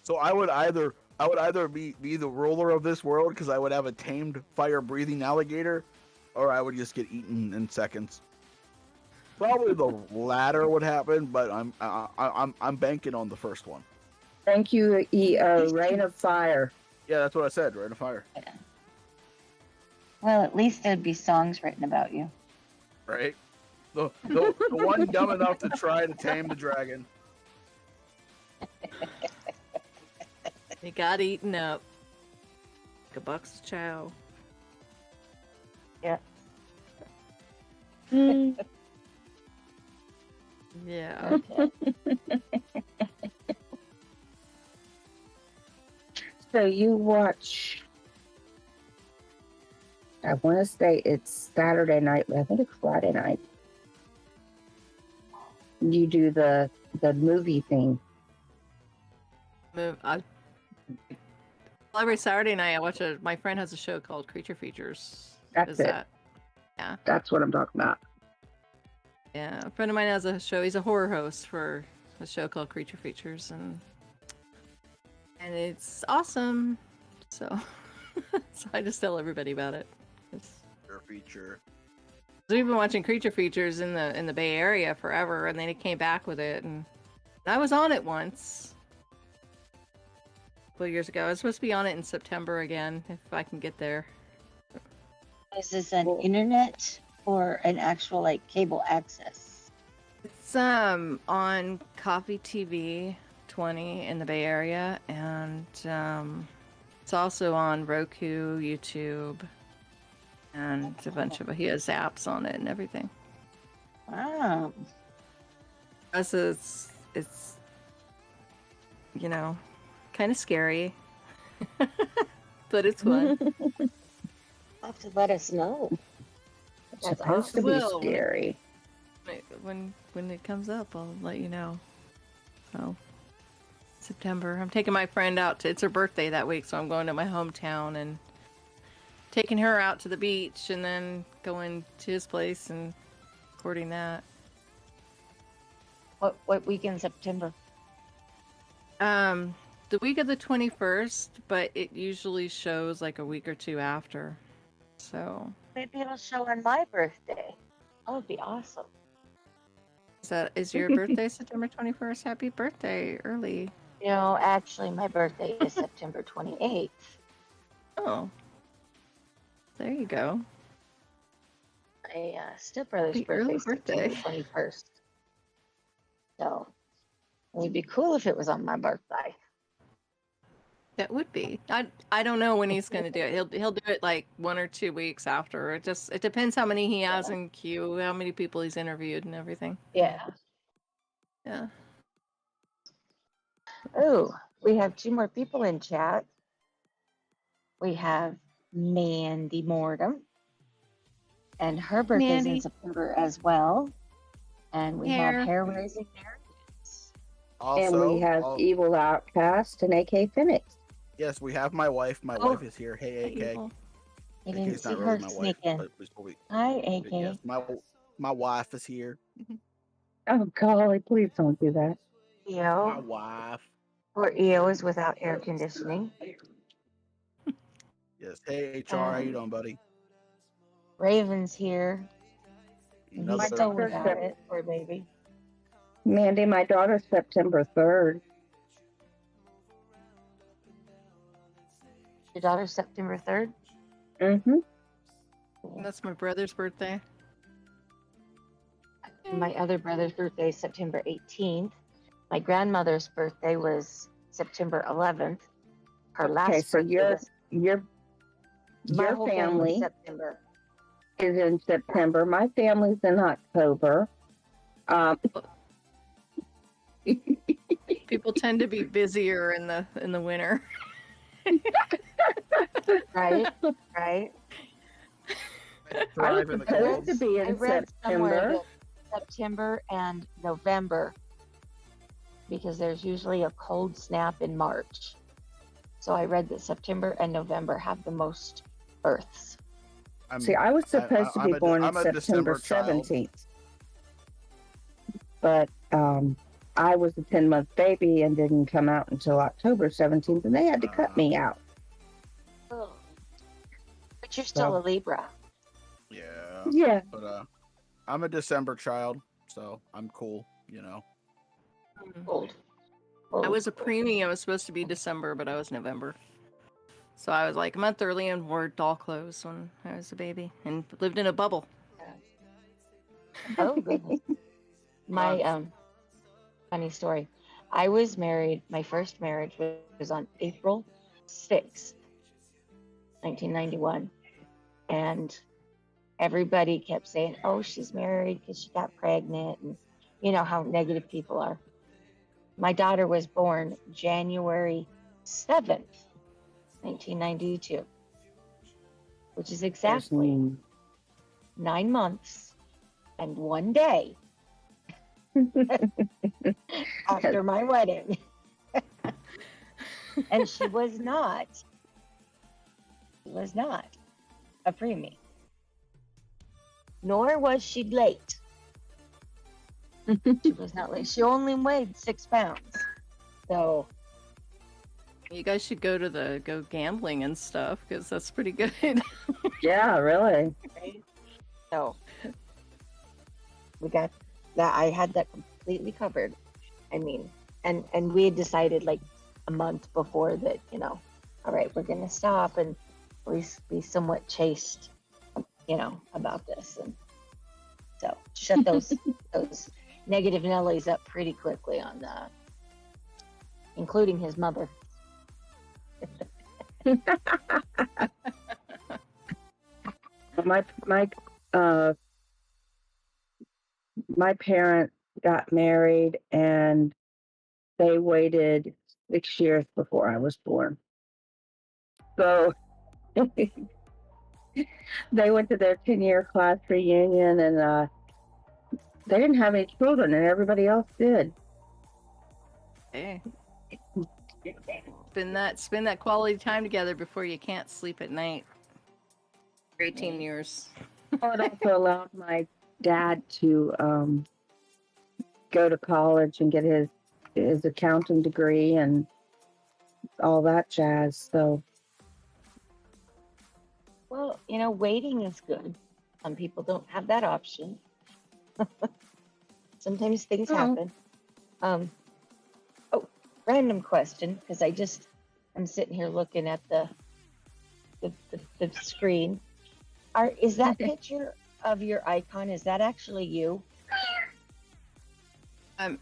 So I would either be the ruler of this world because I would have a tamed fire-breathing alligator, or I would just get eaten in seconds. Probably the latter would happen, but I'm banking on the first one. Thank you, Rain of Fire. Yeah, that's what I said. Rain of Fire. Yeah. Well, at least there'd be songs written about you. Right. The one dumb enough to try to tame the dragon. He got eaten up. Like a box of chow. Yeah. Yeah. Okay. So you watch, I want to say it's Saturday night, but I think it's Friday night. You do the movie thing. Every Saturday night I watch my friend has a show called Creature Features. That's it. Yeah. That's what I'm talking about. Yeah, a friend of mine has a show. He's a horror host for a show called Creature Features, and it's awesome. So, so I just tell everybody about it. Your feature. So we've been watching Creature Features in the Bay Area forever, and then he came back with it, and I was on it once. A couple years ago. I was supposed to be on it in September again, if I can get there. Is this an internet or an actual like cable access? It's on Coffee TV 20 in the Bay Area, and it's also on Roku, YouTube, and a bunch of he has apps on it and everything. Wow. It's you know, kind of scary, but it's fun. You'll have to let us know. It's supposed to be scary. When it comes up, I'll let you know. So September, I'm taking my friend out it's her birthday that week, so I'm going to my hometown and taking her out to the beach and then going to his place and recording that. What week in September? The week of the 21st, but it usually shows like a week or two after. So maybe it'll show on my birthday. That would be awesome. Is your birthday September 21st? Happy birthday early. No, actually, my birthday is September 28th. Oh, there you go. My stepbrother's Happy birthday early is September birthday. 21st. So it would be cool if it was on my birthday. That would be. I don't know when he's going to do it. He'll do it like 1 or 2 weeks after. It depends how many he has in queue, how many people he's interviewed, and everything. Yeah. Yeah. Oh, we have 2 more people in chat. We have Mandy Mortem, and her birthday's in September as well. And we have Hair Raising Narratives. Also, and we have Evil Outcast and AK Phoenix. Yes, we have my wife. My wife is here. Hey, AK. I didn't AK's see not her really my wife. sneaking. Hi, AK. Yes, my wife is here. Oh, golly, please don't do that. EO. My wife. Or EO is without air conditioning. Yes. Hey, HR, how you doing, buddy? Raven's here. He's still without it, poor baby. Mandy, my daughter's September 3rd. Your daughter's September 3rd? Mm-hmm. That's my brother's birthday. My other brother's birthday is September 18th. My grandmother's birthday was September 11th. Her last birthday your family September. is in September. My family's in October. People tend to be busier in the winter. Right. I was supposed to be in September. September and November, because there's usually a cold snap in March. So I read that September and November have the most births. I was supposed to be born on September 17th. But I was a 10-month baby and didn't come out until October 17th, and they had to cut me out. Oh. But you're still a Libra. Yeah. Yeah. But I'm a December child, so I'm cool, you know. Old. I was a preemie. I was supposed to be December, but I was November. So I was like a month early and wore doll clothes when I was a baby and lived in a bubble. Oh, goodness. My funny story. I was married, my first marriage was on April 6th, 1991. And everybody kept saying, oh, she's married because she got pregnant. And you know how negative people are. My daughter was born January 7th, 1992, which is exactly 9 months and 1 day after my wedding. And she was not a preemie. Nor was she late. She was not late. She only weighed 6 pounds. So you guys should go gambling and stuff, because that's pretty good. Yeah, really. Right? So we got that. I had that completely covered. I mean, and we had decided like a month before that, you know, all right, we're gonna stop and be somewhat chaste, you know, about this. And so shut those negative Nellies up pretty quickly on that, including his mother. My parents got married and they waited 6 years before I was born. So they went to their 10-year class reunion, and they didn't have any children, and everybody else did. Hey. Spend that quality time together before you can't sleep at night. For 18 years. Oh, it also allowed my dad to go to college and get his accounting degree and all that jazz. So, well, you know, waiting is good. Some people don't have that option. Sometimes things happen. Random question, because I'm sitting here looking at the the screen. Is that picture of your icon? Is that actually you?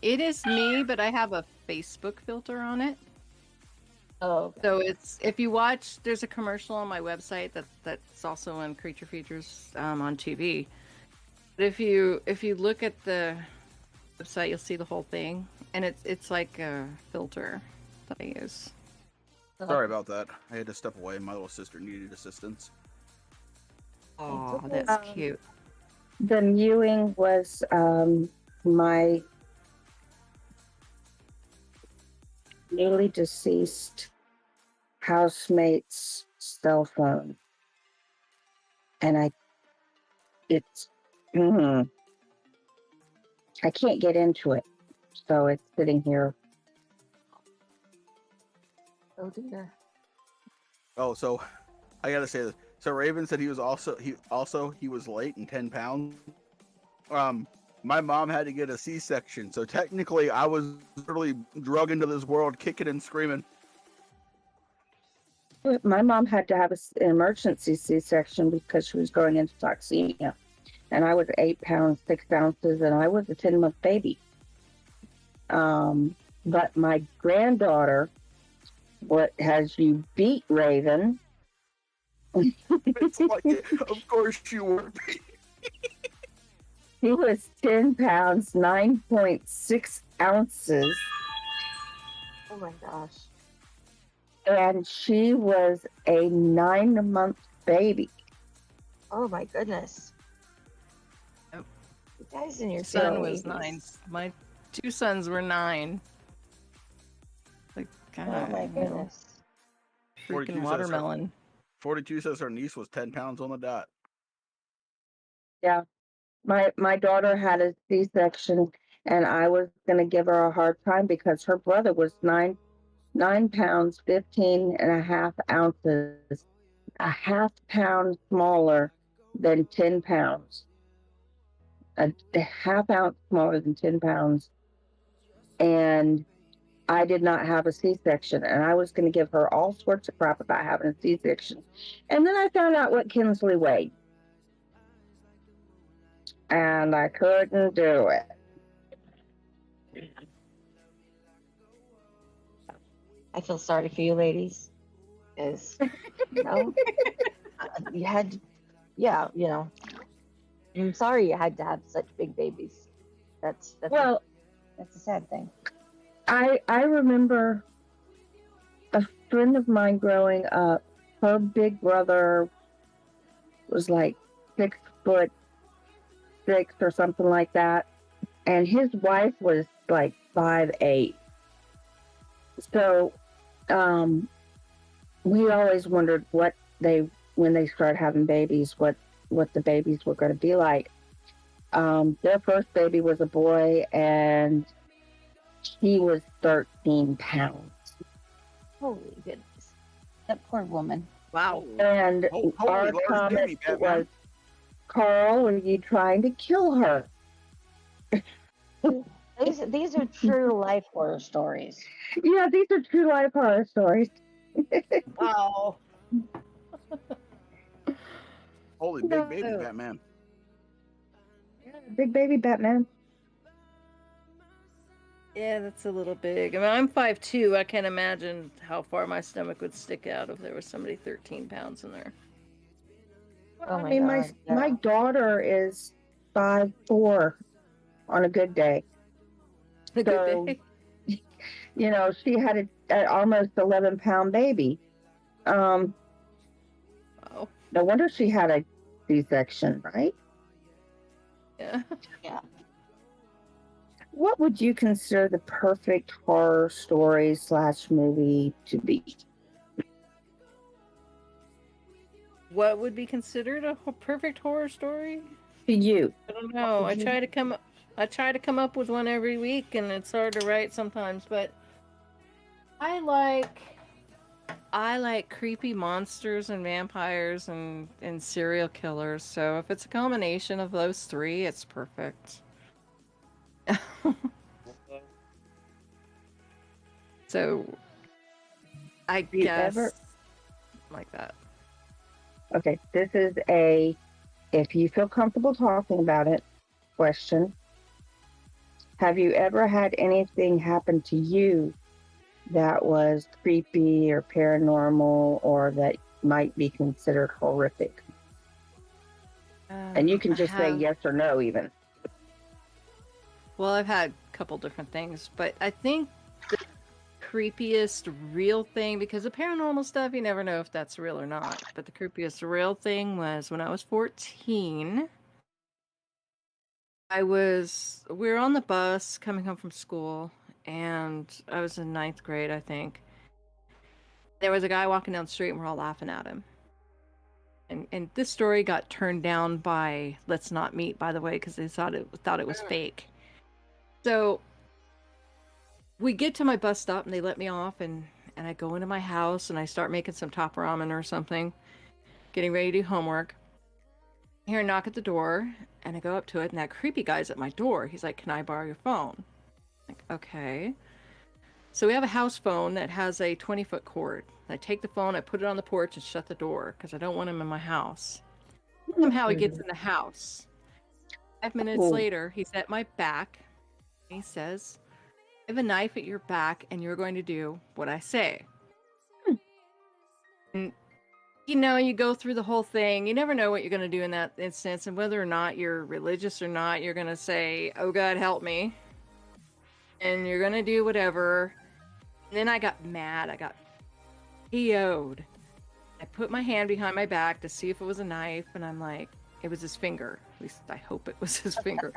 It is me, but I have a Facebook filter on it. Oh, okay. So it's if you watch, there's a commercial on my website that's also on Creature Features on TV. But if you look at the website, you'll see the whole thing, and it's like a filter that I use. Sorry about that. I had to step away. My little sister needed assistance. Oh, that's cute. The mewing was my newly deceased housemate's cell phone, and I can't get into it, so it's sitting here. Oh dear. Oh, so I gotta say this. So Raven said he was late and 10 pounds. My mom had to get a C-section, so technically I was literally drug into this world, kicking and screaming. My mom had to have an emergency C-section because she was going into toxemia, and I was 8 pounds 6 ounces, and I was a 10-month baby. But my granddaughter, what has you beat, Raven? It's like, of course you were. She was 10 pounds 9.6 ounces. Oh my gosh. And she was a 9-month baby. Oh my goodness. Yep. You guys and your son babies. was 9. My 2 sons were 9. Like, God, Oh my goodness. freaking watermelon. 42 says her niece was 10 pounds on the dot. Yeah. My daughter had a C-section, and I was going to give her a hard time because her brother was 9 pounds 15 and a half ounces, a half pound smaller than 10 pounds, a half ounce smaller than 10 pounds. And I did not have a C-section, and I was going to give her all sorts of crap about having a C-section. And then I found out what Kinsley weighed, and I couldn't do it. I feel sorry for you ladies. Is you had, I'm sorry you had to have such big babies. That's a sad thing. I remember a friend of mine growing up. Her big brother was like 6'6" or something like that, and his wife was like 5'8". So, we always wondered when they started having babies, what the babies were going to be like. Their first baby was a boy, and he was 13 pounds. Holy goodness. That poor woman. Wow. And our comment was, Carl, are you trying to kill her? These are true life horror stories. Yeah, these are true life horror stories. Wow. Holy big baby Batman. Yeah, big baby Batman. Yeah, that's a little big. I mean, I'm 5'2". I can't imagine how far my stomach would stick out if there was somebody 13 pounds in there. Oh I mean, God, my daughter is 5'4" on a good day. A good day. She had an almost 11-pound baby. Wow. No wonder she had a C-section, right? Yeah. Yeah. What would you consider the perfect horror story / movie to be? What would be considered a perfect horror story? To you. I don't know. I try to come up with one every week, and it's hard to write sometimes, but I like creepy monsters and vampires and serial killers. So if it's a combination of those 3, it's perfect. So I guess like that. Okay, this is a, if you feel comfortable talking about it, question. Have you ever had anything happen to you that was creepy or paranormal or that might be considered horrific? And you can just say yes or no even. Well, I've had a couple different things, but I think the creepiest real thing, because the paranormal stuff, you never know if that's real or not, but the creepiest real thing was when I was 14. We were on the bus coming home from school, and I was in 9th grade, I think. There was a guy walking down the street, and we're all laughing at him. And this story got turned down by Let's Not Meet, by the way, because they thought it was fake. So we get to my bus stop, and they let me off, and I go into my house, and I start making some top ramen or something, getting ready to do homework. I hear a knock at the door, and I go up to it, and that creepy guy's at my door. He's like, "Can I borrow your phone?" I'm like, okay. So we have a house phone that has a 20-foot cord. I take the phone, I put it on the porch, and shut the door because I don't want him in my house. Somehow he gets in the house. 5 minutes later, he's at my back. And he says, "I have a knife at your back, and you're going to do what I say." And you know, you go through the whole thing. You never know what you're going to do in that instance, and whether or not you're religious or not, you're going to say, "Oh God, help me," and you're going to do whatever. And then I got mad. I got PO'd. I put my hand behind my back to see if it was a knife, and I'm like, it was his finger. At least I hope it was his finger.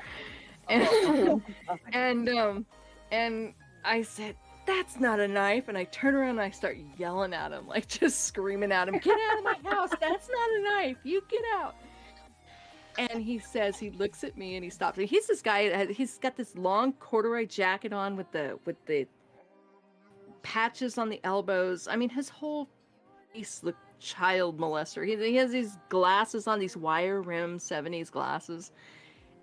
And and I said, "That's not a knife." And I turn around and I start yelling at him, like just screaming at him, "Get out of my house. That's not a knife. You get out." And he says, he looks at me and he stops. He's this guy, he's got this long corduroy jacket on with the patches on the elbows. I mean, his whole face looked child molester. He has these glasses on, these wire rim 70s glasses.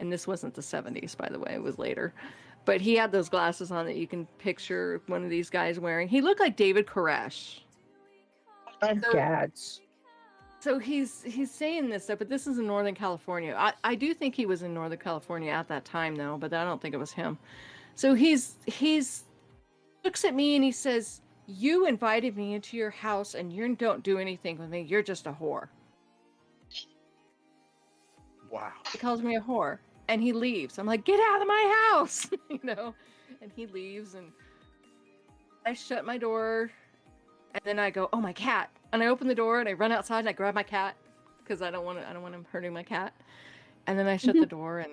And this wasn't the 70s, by the way, it was later. But he had those glasses on that you can picture one of these guys wearing. He looked like David Koresh. So he's saying this stuff, but this is in Northern California. I do think he was in Northern California at that time, though, but I don't think it was him. So he's looks at me and he says, "You invited me into your house and you don't do anything with me. You're just a whore." Wow. He calls me a whore. And he leaves. I'm like, "Get out of my house," you know. And he leaves, and I shut my door, and then I go, "Oh, my cat!" And I open the door, and I run outside, and I grab my cat because I don't want him hurting my cat. And then I shut the door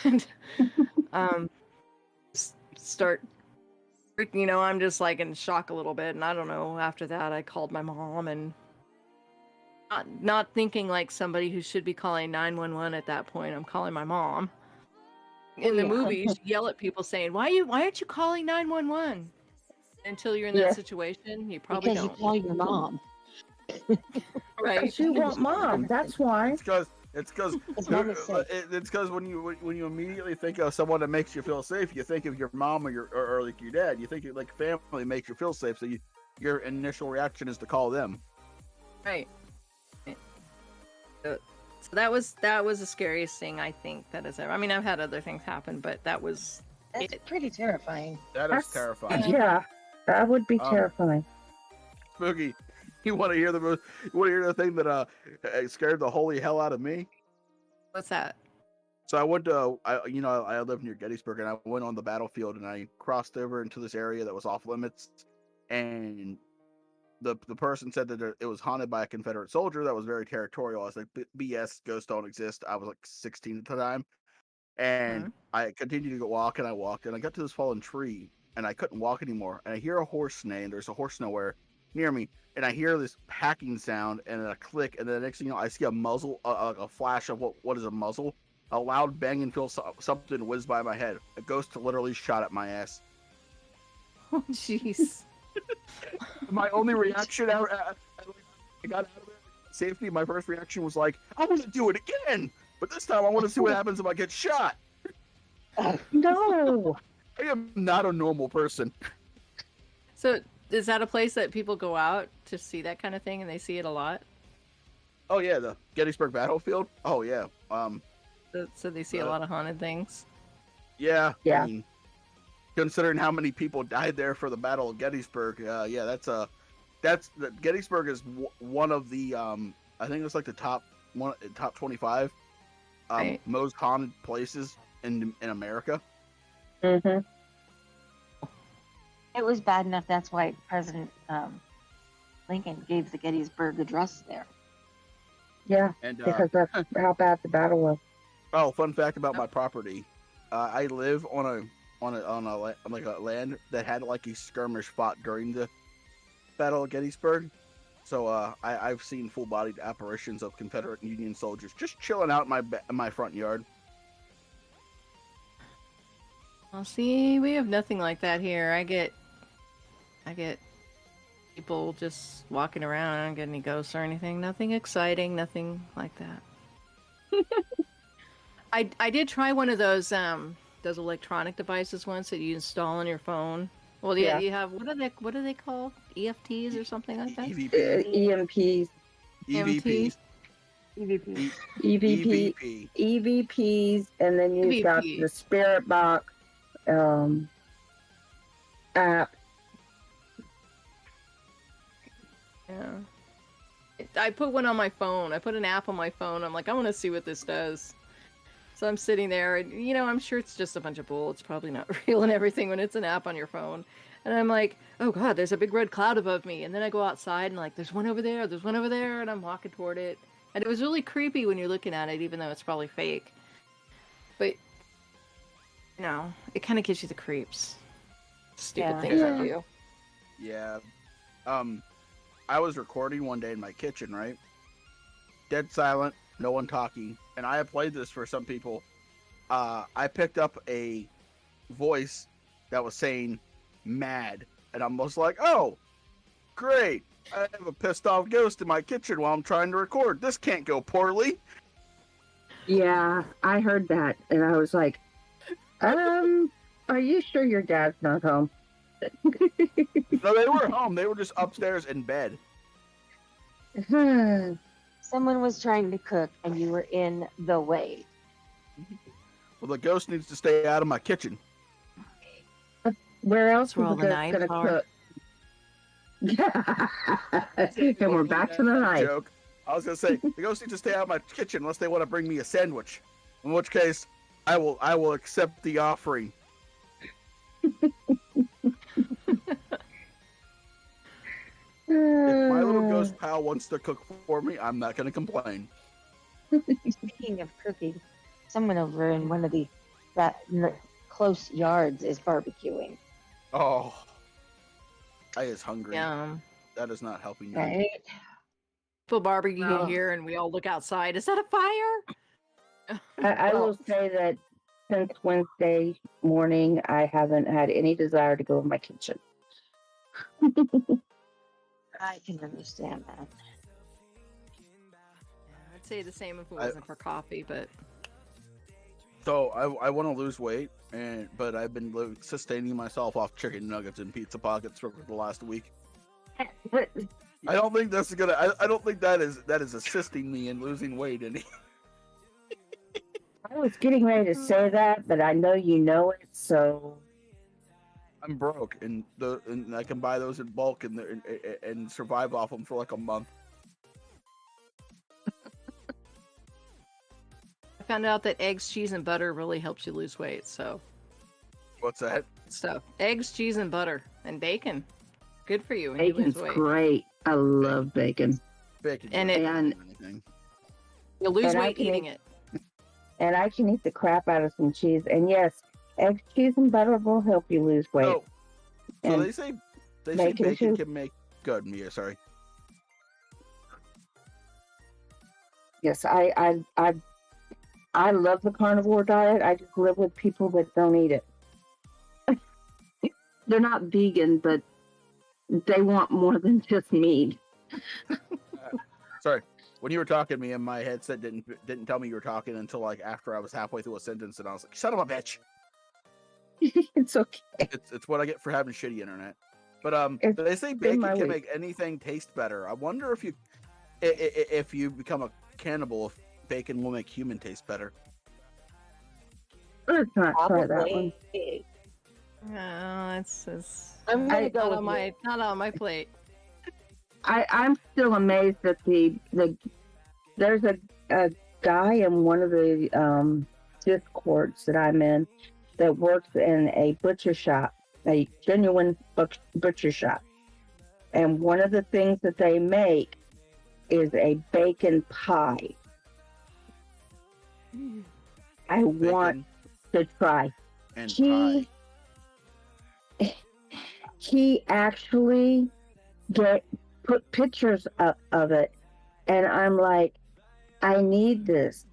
and start, you know, I'm just like in shock a little bit, and I don't know. After that, I called my mom, and not thinking like somebody who should be calling 911 at that point. I'm calling my mom. In the movies, you yell at people saying, why aren't you calling 911? Until you're in that situation, you probably don't. Because you call your mom. Right? Because you want mom. That's why. It's because when you immediately think of someone that makes you feel safe, you think of your mom or like your dad. You think like family makes you feel safe, so your initial reaction is to call them. Right. So that was the scariest thing I think that has ever. I mean, I've had other things happen, but that's pretty terrifying. That's terrifying. Yeah, that would be terrifying. Spooky, you want to hear the thing that scared the holy hell out of me? What's that? So I went to I live near Gettysburg, and I went on the battlefield, and I crossed over into this area that was off limits, and the person said that it was haunted by a Confederate soldier that was very territorial. I was like, BS, ghosts don't exist. I was like 16 at the time. And I continued to walk, and I walked, and I got to this fallen tree, and I couldn't walk anymore. And I hear a horse neigh, and there's a horse nowhere near me. And I hear this packing sound, and then a click, and then the next thing you know, I see a muzzle, a flash of what is a muzzle, a loud bang, and feel something whiz by my head. A ghost literally shot at my ass. Oh, jeez. My only reaction, I got out of it, safety, my first reaction was like, I want to do it again, but this time I want to see what happens if I get shot. No. I am not a normal person. So is that a place that people go out to see that kind of thing, and they see it a lot? Oh yeah, the Gettysburg battlefield. Oh yeah. So they see a lot of haunted things. Yeah. Yeah. I mean, considering how many people died there for the Battle of Gettysburg, yeah, Gettysburg is one of the I think it's like the top 25 Right. most haunted places in America. Mm-hmm. It was bad enough. That's why President Lincoln gave the Gettysburg Address there. Yeah, And because that's how bad the battle was. oh, fun fact about my property: I live on a land that had like a skirmish fought during the Battle of Gettysburg. So I've seen full-bodied apparitions of Confederate and Union soldiers just chilling out in my front yard. Well, see, we have nothing like that here. I get people just walking around. I don't get any ghosts or anything. Nothing exciting. Nothing like that. I did try one of those electronic devices once that you install on your phone. Well, yeah, you have what are they called? EFTs or something like that? EMPs. EVPs. EVPs, and then you've got the Spirit Box app. Yeah. I put one on my phone. I put an app on my phone. I'm like, I want to see what this does. So I'm sitting there, and I'm sure it's just a bunch of bull. It's probably not real and everything when it's an app on your phone. And I'm like, oh god, there's a big red cloud above me. And then I go outside and like, there's one over there, and I'm walking toward it. And it was really creepy when you're looking at it, even though it's probably fake. But it kind of gives you the creeps. Stupid things I do. Yeah. I was recording one day in my kitchen, right? Dead silent, no one talking. And I have played this for some people. I picked up a voice that was saying mad. And I'm just like, oh, great. I have a pissed off ghost in my kitchen while I'm trying to record. This can't go poorly. Yeah, I heard that. And I was like, are you sure your dad's not home? No, they were home. They were just upstairs in bed. Someone was trying to cook and you were in the way. Well, the ghost needs to stay out of my kitchen. Where else where all the knives gonna are. cook? And we're back to the knife. Joke. I was gonna say the ghost needs to stay out of my kitchen unless they want to bring me a sandwich. In which case, I will accept the offering. If my little ghost pal wants to cook for me, I'm not going to complain. Speaking of cooking, someone over in one of the close yards is barbecuing. Oh, I is hungry. Yeah. That is not helping me. Right? People barbecue here, and we all look outside. Is that a fire? I will say that since Wednesday morning, I haven't had any desire to go in my kitchen. I can understand that. I'd say the same if it wasn't for coffee, but. So I want to lose weight, but I've been sustaining myself off chicken nuggets and pizza pockets for the last week. I don't think that's gonna. I don't think that is assisting me in losing weight any. I was getting ready to say that, but I know you know it, so. I'm broke, and I can buy those in bulk and survive off them for like a month. I found out that eggs, cheese, and butter really helps you lose weight. So. What's that? Stuff. Eggs, cheese, and butter, and bacon. Good for you. Bacon's great. I love bacon. Bacon. And anything. You'll lose weight eating it. And I can eat the crap out of some cheese. And yes, eggs, cheese, and butter will help you lose weight. So they say bacon can make good. Mia, sorry. Yes, I love the carnivore diet. I just live with people that don't eat it. They're not vegan, but they want more than just meat. Sorry. When you were talking to me, and my headset didn't tell me you were talking until like after I was halfway through a sentence, and I was like, "Son of a bitch." It's okay. It's what I get for having shitty internet. But they say bacon can make anything taste better. I wonder if you become a cannibal, if bacon will make human taste better. Let's not try that one. No, it's I'm gonna go not on not on my plate. I'm still amazed that there's a guy in one of the discords that I'm in that works in a butcher shop, a genuine butcher shop, and one of the things that they make is a bacon pie. I want to try. And pie. He actually put pictures up of it, and I'm like, I need this.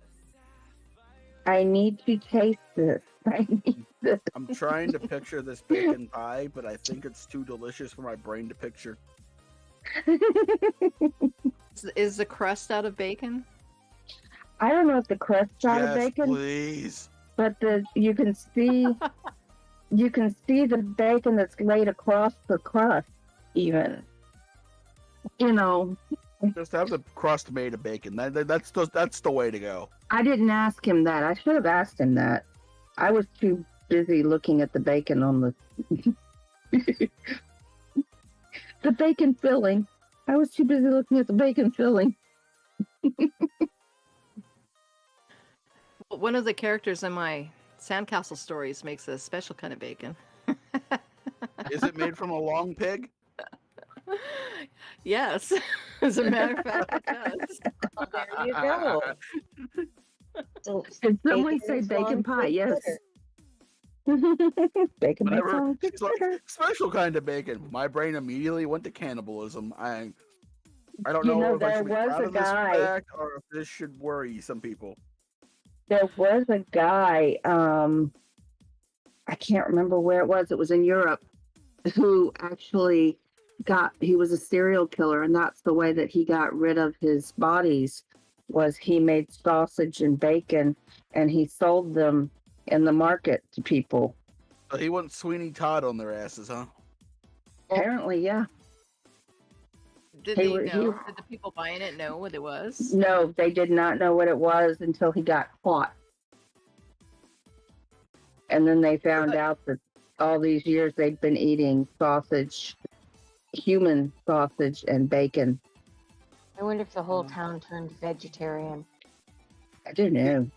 I need to taste this. I need this. I'm trying to picture this bacon pie, but I think it's too delicious for my brain to picture. Is the crust out of bacon? I don't know if the crust's out of bacon, please. but you can see the bacon that's laid across the crust, even. You know. Just have the crust made of bacon. That's the way to go. I didn't ask him that. I should have asked him that. I was too busy looking at the bacon on the the bacon filling. I was too busy looking at the bacon filling. One of the characters in my Sandcastle stories makes a special kind of bacon. Is it made from a long pig? Yes, as a matter of fact, it does. Well, there you go. So, Did someone say bacon pie? Yes. Bacon Whenever pie. she's like, special kind of bacon, my brain immediately went to cannibalism. I don't know if I should be proud of this fact or if this should worry some people. There was a guy, I can't remember where it was. It was in Europe, who actually he was a serial killer, and that's the way that he got rid of his bodies, was he made sausage and bacon, and he sold them in the market to people. So he went Sweeney Todd on their asses, huh? Apparently, yeah. Did they know? Did the people buying it know what it was? No, they did not know what it was until he got caught. And then they found out that all these years they'd been eating sausage, human sausage and bacon. I wonder if the whole town turned vegetarian. I don't know.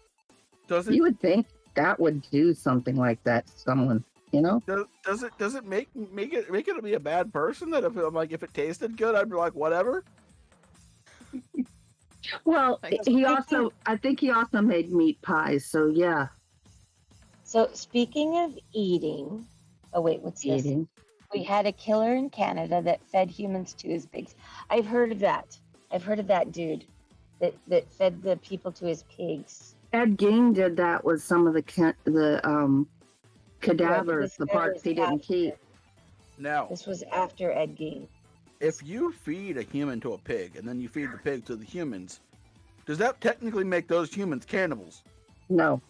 You would think that would do something like that to someone, you know? Does it make it be a bad person that if it tasted good, I'd be like, whatever? Well, I think he also made meat pies, so yeah. So speaking of eating, oh wait, what's eating? This? We had a killer in Canada that fed humans to his pigs. I've heard of that. I've heard of that dude that fed the people to his pigs. Ed Gein did that with some of the cadavers, the parts he didn't keep. Now, this was after Ed Gein. If you feed a human to a pig and then you feed the pig to the humans, does that technically make those humans cannibals? No.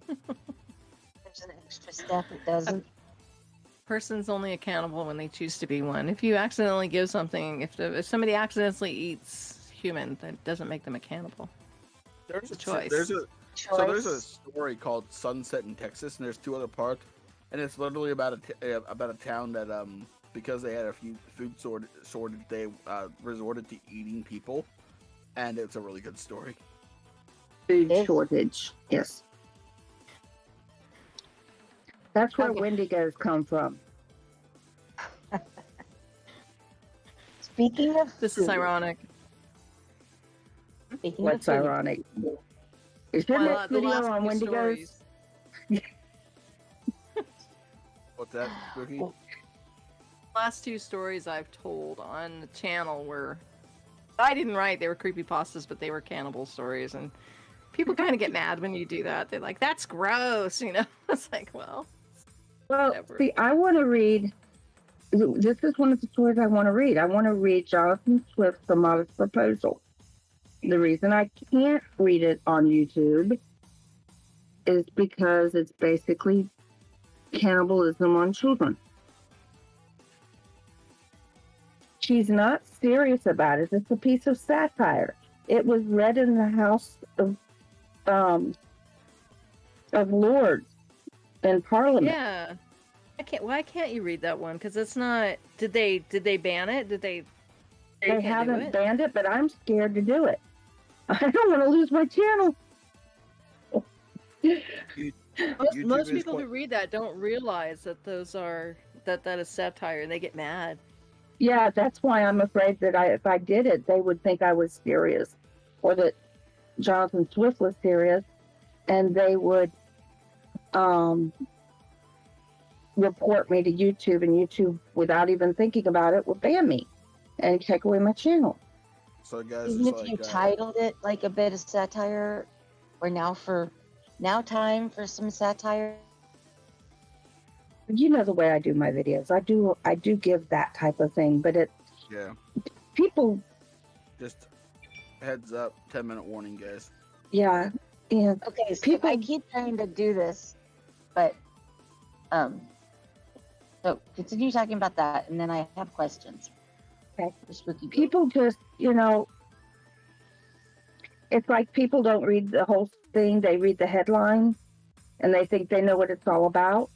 There's an extra step. It doesn't. Person's only a cannibal when they choose to be one. If you accidentally give something, if somebody accidentally eats human, that doesn't make them a cannibal. There's a choice. So there's a story called Sunset in Texas, and there's two other parts, and it's literally about a town that because they had a few food shortage, they resorted to eating people, and it's a really good story. Food shortage, yes. That's where Wendigos come from. Speaking of this is ironic. What's ironic? Is your next video on Wendigos? What's that, Cookie? Last two stories I've told on the channel were I didn't write. They were creepypastas, but they were cannibal stories, and people kind of get mad when you do that. They're like, "That's gross," you know. It's like, well, whatever. See, I want to read. This is one of the stories I want to read. I want to read Jonathan Swift's The Modest Proposal. The reason I can't read it on YouTube is because it's basically cannibalism on children. She's not serious about it. It's a piece of satire. It was read in the House of Lords in Parliament. Yeah. Why can't you read that one? Because it's not. Did they ban it? They haven't banned it, but I'm scared to do it. I don't want to lose my channel. Most people who read that don't realize that that is satire, and they get mad. Yeah, that's why I'm afraid that if I did it, they would think I was serious, or that Jonathan Swift was serious, and they would report me to YouTube, and YouTube, without even thinking about it, would ban me and take away my channel. So guys, even if you titled it like a bit of satire, or now time for some satire. You know the way I do my videos. I do give that type of thing, but people just heads up, 10-minute warning, guys. Yeah. Okay, so I keep trying to do this, but so continue talking about that, and then I have questions. Okay. People just, it's like people don't read the whole thing. They read the headline, and they think they know what it's all about.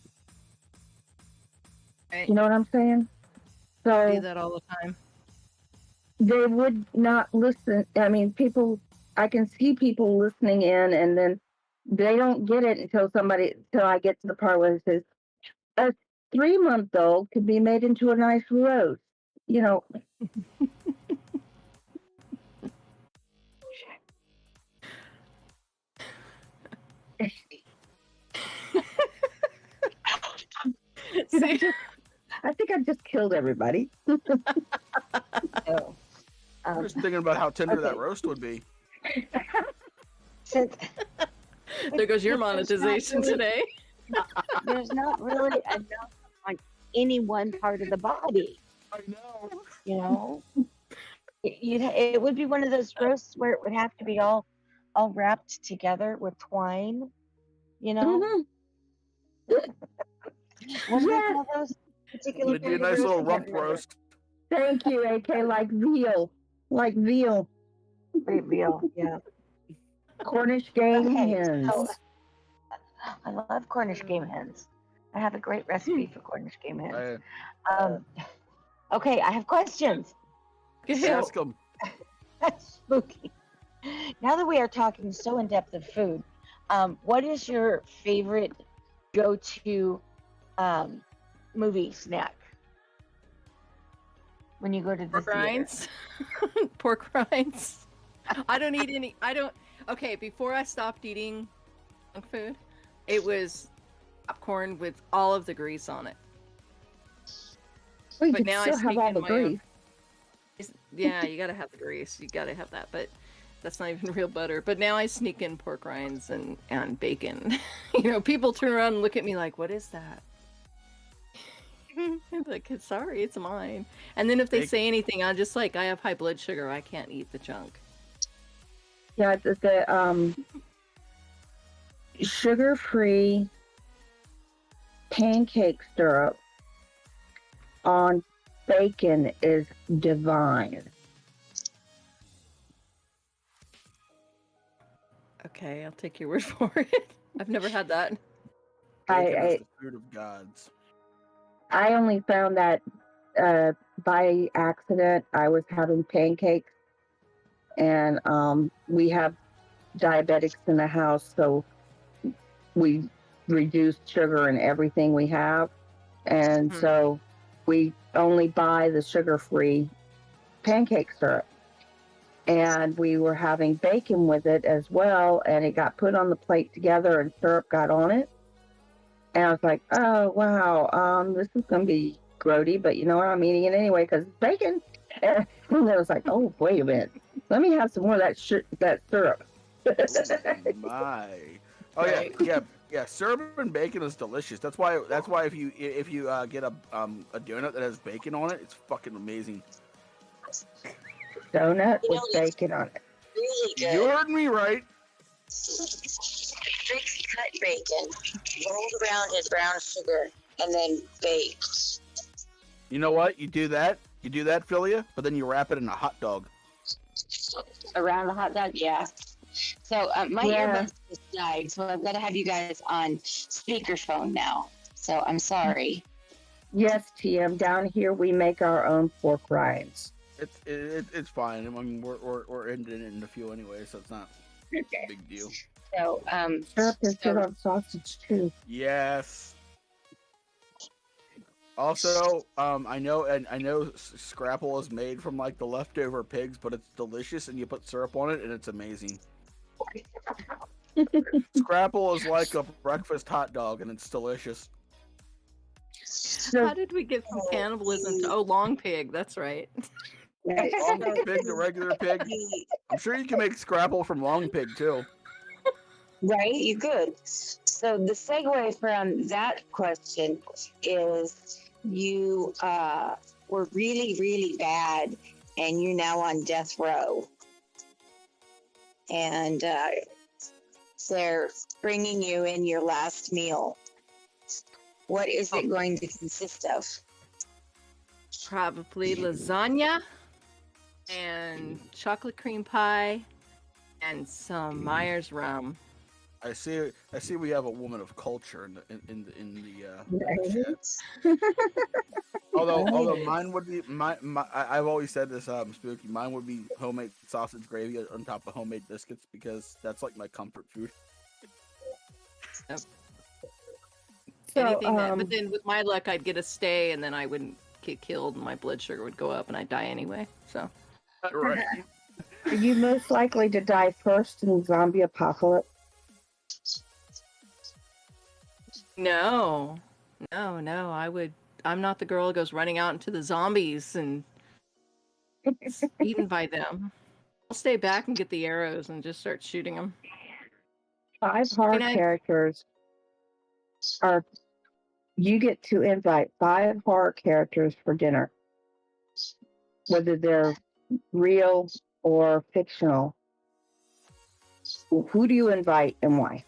Right. You know what I'm saying? So I do that all the time. They would not listen. I mean, I can see people listening in, and then they don't get it until I get to the part where it says, a 3-month-old could be made into a nice roast. I think I just killed everybody. I'm just thinking about how tender that roast would be. There goes your monetization today. There's not really enough on any one part of the body. I know. It would be one of those roasts where it would have to be all wrapped together with twine. Mm-hmm. What do they call those particular? It'd be a nice little rump roast. Thank you, AK. Like veal. Great veal, yeah. Cornish game hens. So, I love Cornish game hens. I have a great recipe for Cornish game hens. Okay, I have questions. Ask them. That's spooky. Now that we are talking so in depth of food, what is your favorite go-to movie snack when you go to the pork rinds? Pork rinds. I don't eat any. Okay, before I stopped eating junk food, it was popcorn with all of the grease on it. Well, but now I have all the grease. Yeah, you gotta have the grease. You gotta have that, but that's not even real butter. But now I sneak in pork rinds and bacon. People turn around and look at me like, "What is that?" I'm like, "Sorry, it's mine." And then if they say anything, I'm just like, "I have high blood sugar. I can't eat the junk." Yeah, the sugar-free pancake syrup on bacon is divine. Okay, I'll take your word for it. I've never had that. Bacon is the food of gods. I only found that by accident. I was having pancakes, and we have diabetics in the house, so we reduced sugar in everything we have, and so we only buy the sugar-free pancake syrup. And we were having bacon with it as well, and it got put on the plate together, and syrup got on it. And I was like, "Oh wow, this is gonna be grody, but you know what? I'm eating it anyway because it's bacon." And I was like, "Oh, wait a minute, let me have some more of that syrup." My, yeah. Syrup and bacon is delicious. That's why if you get a donut that has bacon on it, it's fucking amazing. Donut with bacon on it. Really good. You heard me right. Straight cut bacon, rolled around in brown sugar, and then baked. You know what? You do that, You do that, Filia, but then you wrap it in a hot dog. Around the hot dog, yeah. So my earbuds just died, so I've got to have you guys on speakerphone now. So I'm sorry. Yes, TM. Down here we make our own pork rinds. It's fine. I mean, we're ending it in a few anyway, so it's not a big deal. So Syrup is good on sausage too. Yes. Also, I know Scrapple is made from like the leftover pigs, but it's delicious, and you put syrup on it, and it's amazing. Scrapple is like a breakfast hot dog, and it's delicious. So, How did we get from cannibalism to long pig? That's right. Long pig, the regular pig. I'm sure you can make Scrapple from long pig too. right, you could. So the segue from that question is you were really, really bad, and you're now on death row. And they're bringing you in your last meal. What is it going to consist of? Probably lasagna and chocolate cream pie and some Myers rum. I see we have a woman of culture in the chat. Although mine would be I've always said this, Spooky. Mine would be homemade sausage gravy on top of homemade biscuits because that's like my comfort food. Yep. So, Anything but then with my luck, I'd get a stay, and then I wouldn't get killed, and my blood sugar would go up, and I'd die anyway. So, Right. are you most likely to die first in zombie apocalypse? no, I would. I'm not the girl who goes running out into the zombies and is eaten by them. I'll stay back and get the arrows and just start shooting them. 5 hard characters are. You get to invite 5 horror characters for dinner, whether they're real or fictional. Who do you invite and why?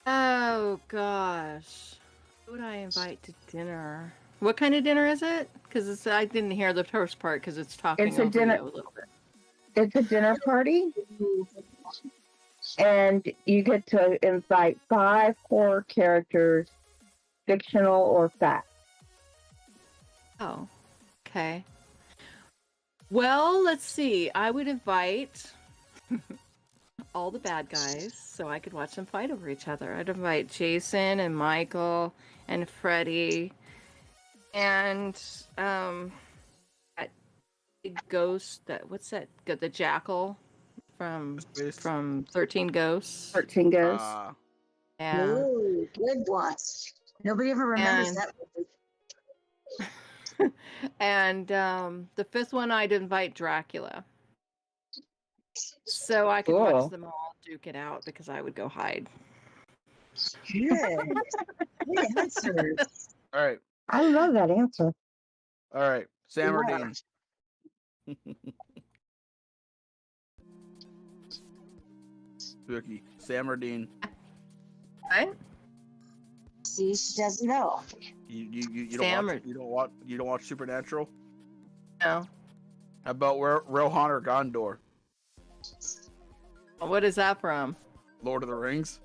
Oh gosh, who would I invite to dinner? What kind of dinner is it? Because I didn't hear the first part because it's talking It's a over dinner. you a little bit. It's a dinner party, and you get to invite 5 horror characters, fictional or fact. Oh, okay. Well, let's see. I would invite all the bad guys so I could watch them fight over each other. I'd invite Jason and Michael and Freddy and that big ghost. What's that? The jackal from 13 Ghosts. 13 Ghosts. Yeah. Ooh, good one. Nobody ever remembers that movie. And the 5th one, I'd invite Dracula. So I could watch them all duke it out because I would go hide. Good. Good answer. All right. I love that answer. All right. Sam or Dean? Spooky. Sam or Dean? What? See, she doesn't know. You don't watch Supernatural? No. How about Rohan or Gondor? What is that from? Lord of the Rings.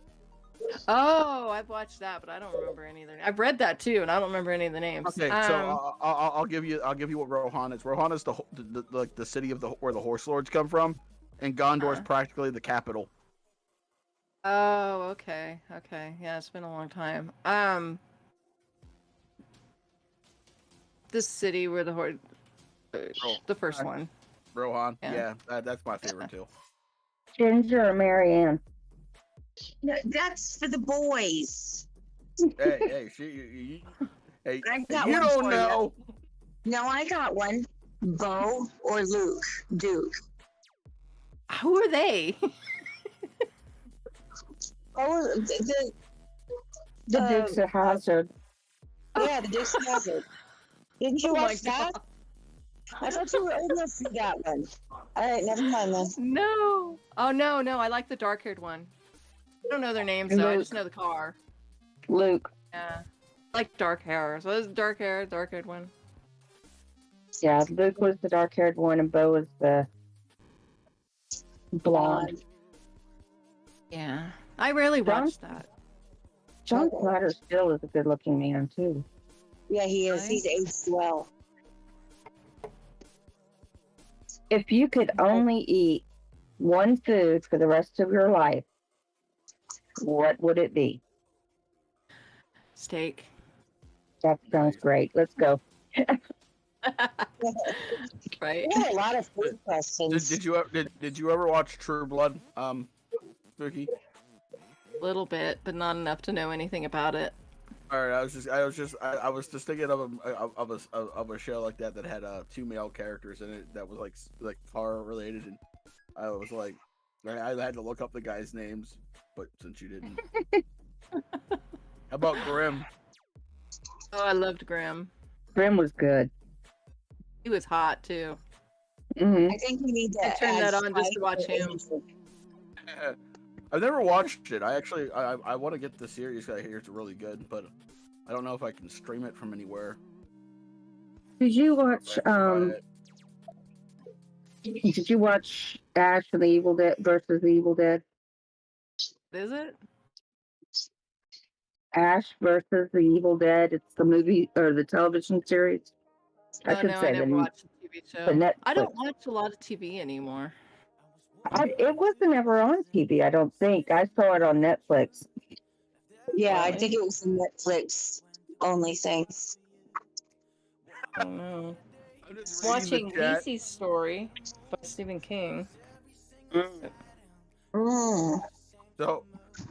Oh, I've watched that, but I don't remember any of the. I've read that too, and I don't remember any of the names. Okay, so I'll give you what Rohan is. Rohan is the city of where the horse lords come from, and Gondor is practically the capital. Oh, okay. Yeah, it's been a long time. This city where the horse, the first one. Rohan, yeah, that's my favorite too. Ginger or Marianne? No, that's for the boys. Hey, hey, I got you one don't for know. You. No, I got one. Bo or Luke? Duke. Who are they? Oh, The Dukes of Hazzard. Yeah, the Dukes of Hazzard. Didn't you watch that? I thought you were old enough for that one. All right, never mind then. No. Oh no, I like the dark-haired one. I don't know their names though. I just know the car. Luke. Yeah. Like dark hair. So it's dark haired one. Yeah, Luke was the dark-haired one, and Bo was the blonde. Yeah, I rarely watch that. John Platter still is a good-looking man too. Yeah, he is. He's aged well. If you could only eat one food for the rest of your life, what would it be? Steak. That sounds great. Let's go. Right. We had a lot of food questions. Did you ever watch True Blood, Spooky? A little bit, but not enough to know anything about it. All right, I was just thinking of a show like that had two male characters in it that was like horror related, and I was like, I had to look up the guys' names, but since you didn't, how about Grimm? Oh, I loved Grimm. Grimm was good. He was hot too. Mm-hmm. I think we need to turn that on just to Spike watch for him. Asian. I've never watched it. I want to get the series. I hear it's really good, but I don't know if I can stream it from anywhere. Did you watch Did you watch Ash and the Evil Dead versus the Evil Dead? Is it? Ash versus the Evil Dead. It's the movie or the television series. Oh no, I never watched the TV show. I don't watch a lot of TV anymore. It wasn't ever on TV, I don't think. I saw it on Netflix. Yeah, I think it was a Netflix only thing. I don't know. Watching Lucy's Story by Stephen King. So,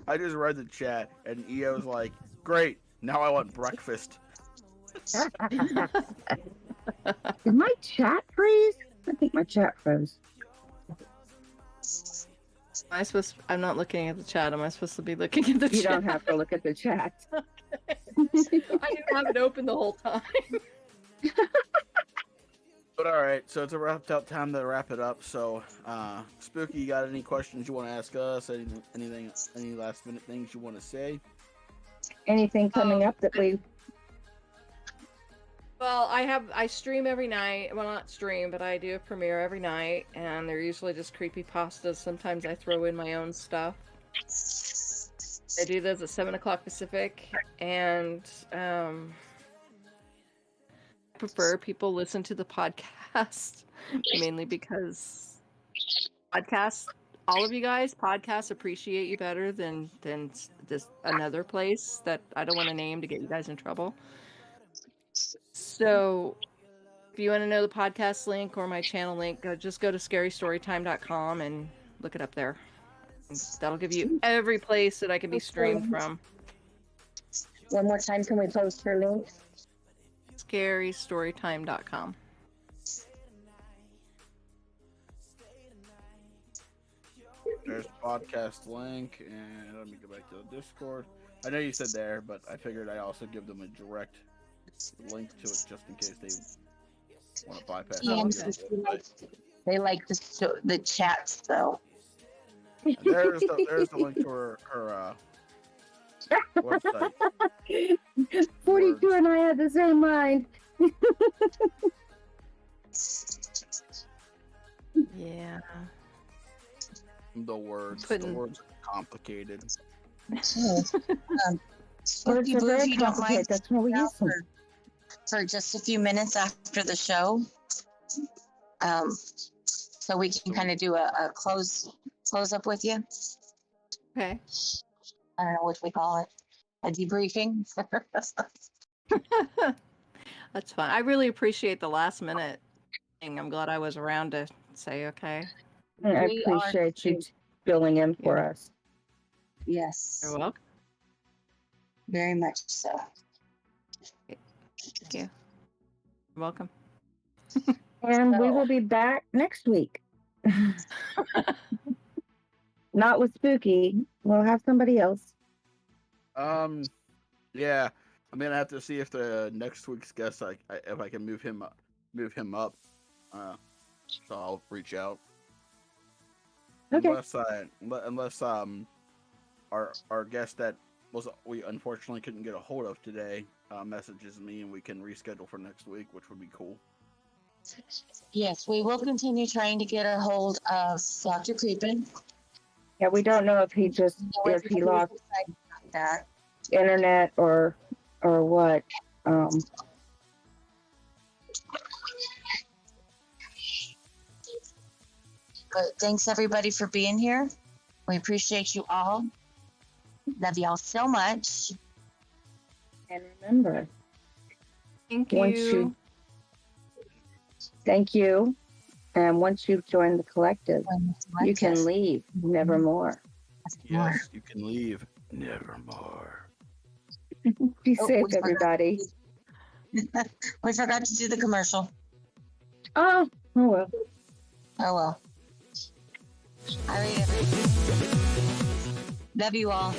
I just read the chat, and EO's like, "Great, now I want breakfast." Did my chat freeze? I think my chat froze. I'm not looking at the chat. Am I supposed to be looking at the chat? You don't have to look at the chat. Okay. I didn't have it open the whole time. But all right, so it's a wrapped up time to wrap it up. So, Spooky, you got any questions you want to ask us? Any last minute things you want to say? Anything coming up that we? Well, I stream every night. Well, not stream, but I do a premiere every night, and they're usually just creepypastas. Sometimes I throw in my own stuff. I do those at 7 o'clock Pacific, and I prefer people listen to the podcast, mainly because podcasts, all of you guys, podcasts appreciate you better than this another place that I don't want to name to get you guys in trouble. So if you want to know the podcast link or my channel link, just go to scarystorytime.com and look it up there. That'll give you every place that I can be streamed from. One more time, can we post her link? Scarystorytime.com. There's the podcast link, and let me go back to the Discord. I know you said there, but I figured I also give them a direct link to it just in case they want to bypass. They like the chats though. There's the link to her website. 42 and I had the same mind. Yeah. The words are complicated. Spooky Boo, if you don't mind, that's what we use for just a few minutes after the show, so we can kind of do a close up with you. Okay. I don't know what we call it, a debriefing. That's fine. I really appreciate the last minute thing. I'm glad I was around to say okay. I appreciate you filling in for us. Yes. You're welcome. Very much so. Thank you. You're welcome. And we will be back next week. Not with Spooky. We'll have somebody else. Yeah. I'm gonna have to see if the next week's guest, if I can move him up. So I'll reach out. Okay. Unless our guest that we unfortunately couldn't get a hold of today messages me and we can reschedule for next week, which would be cool. Yes, we will continue trying to get a hold of Dr. Creepin. Yeah, we don't know if he lost that internet or what. But thanks everybody for being here. We appreciate you all. Love y'all so much. And remember, Thank you. Thank you. And once you've joined the collective, you can leave nevermore. Yes, you can leave nevermore. Be safe, everybody. We forgot to do the commercial. Oh well. Oh well. All right. Love you all.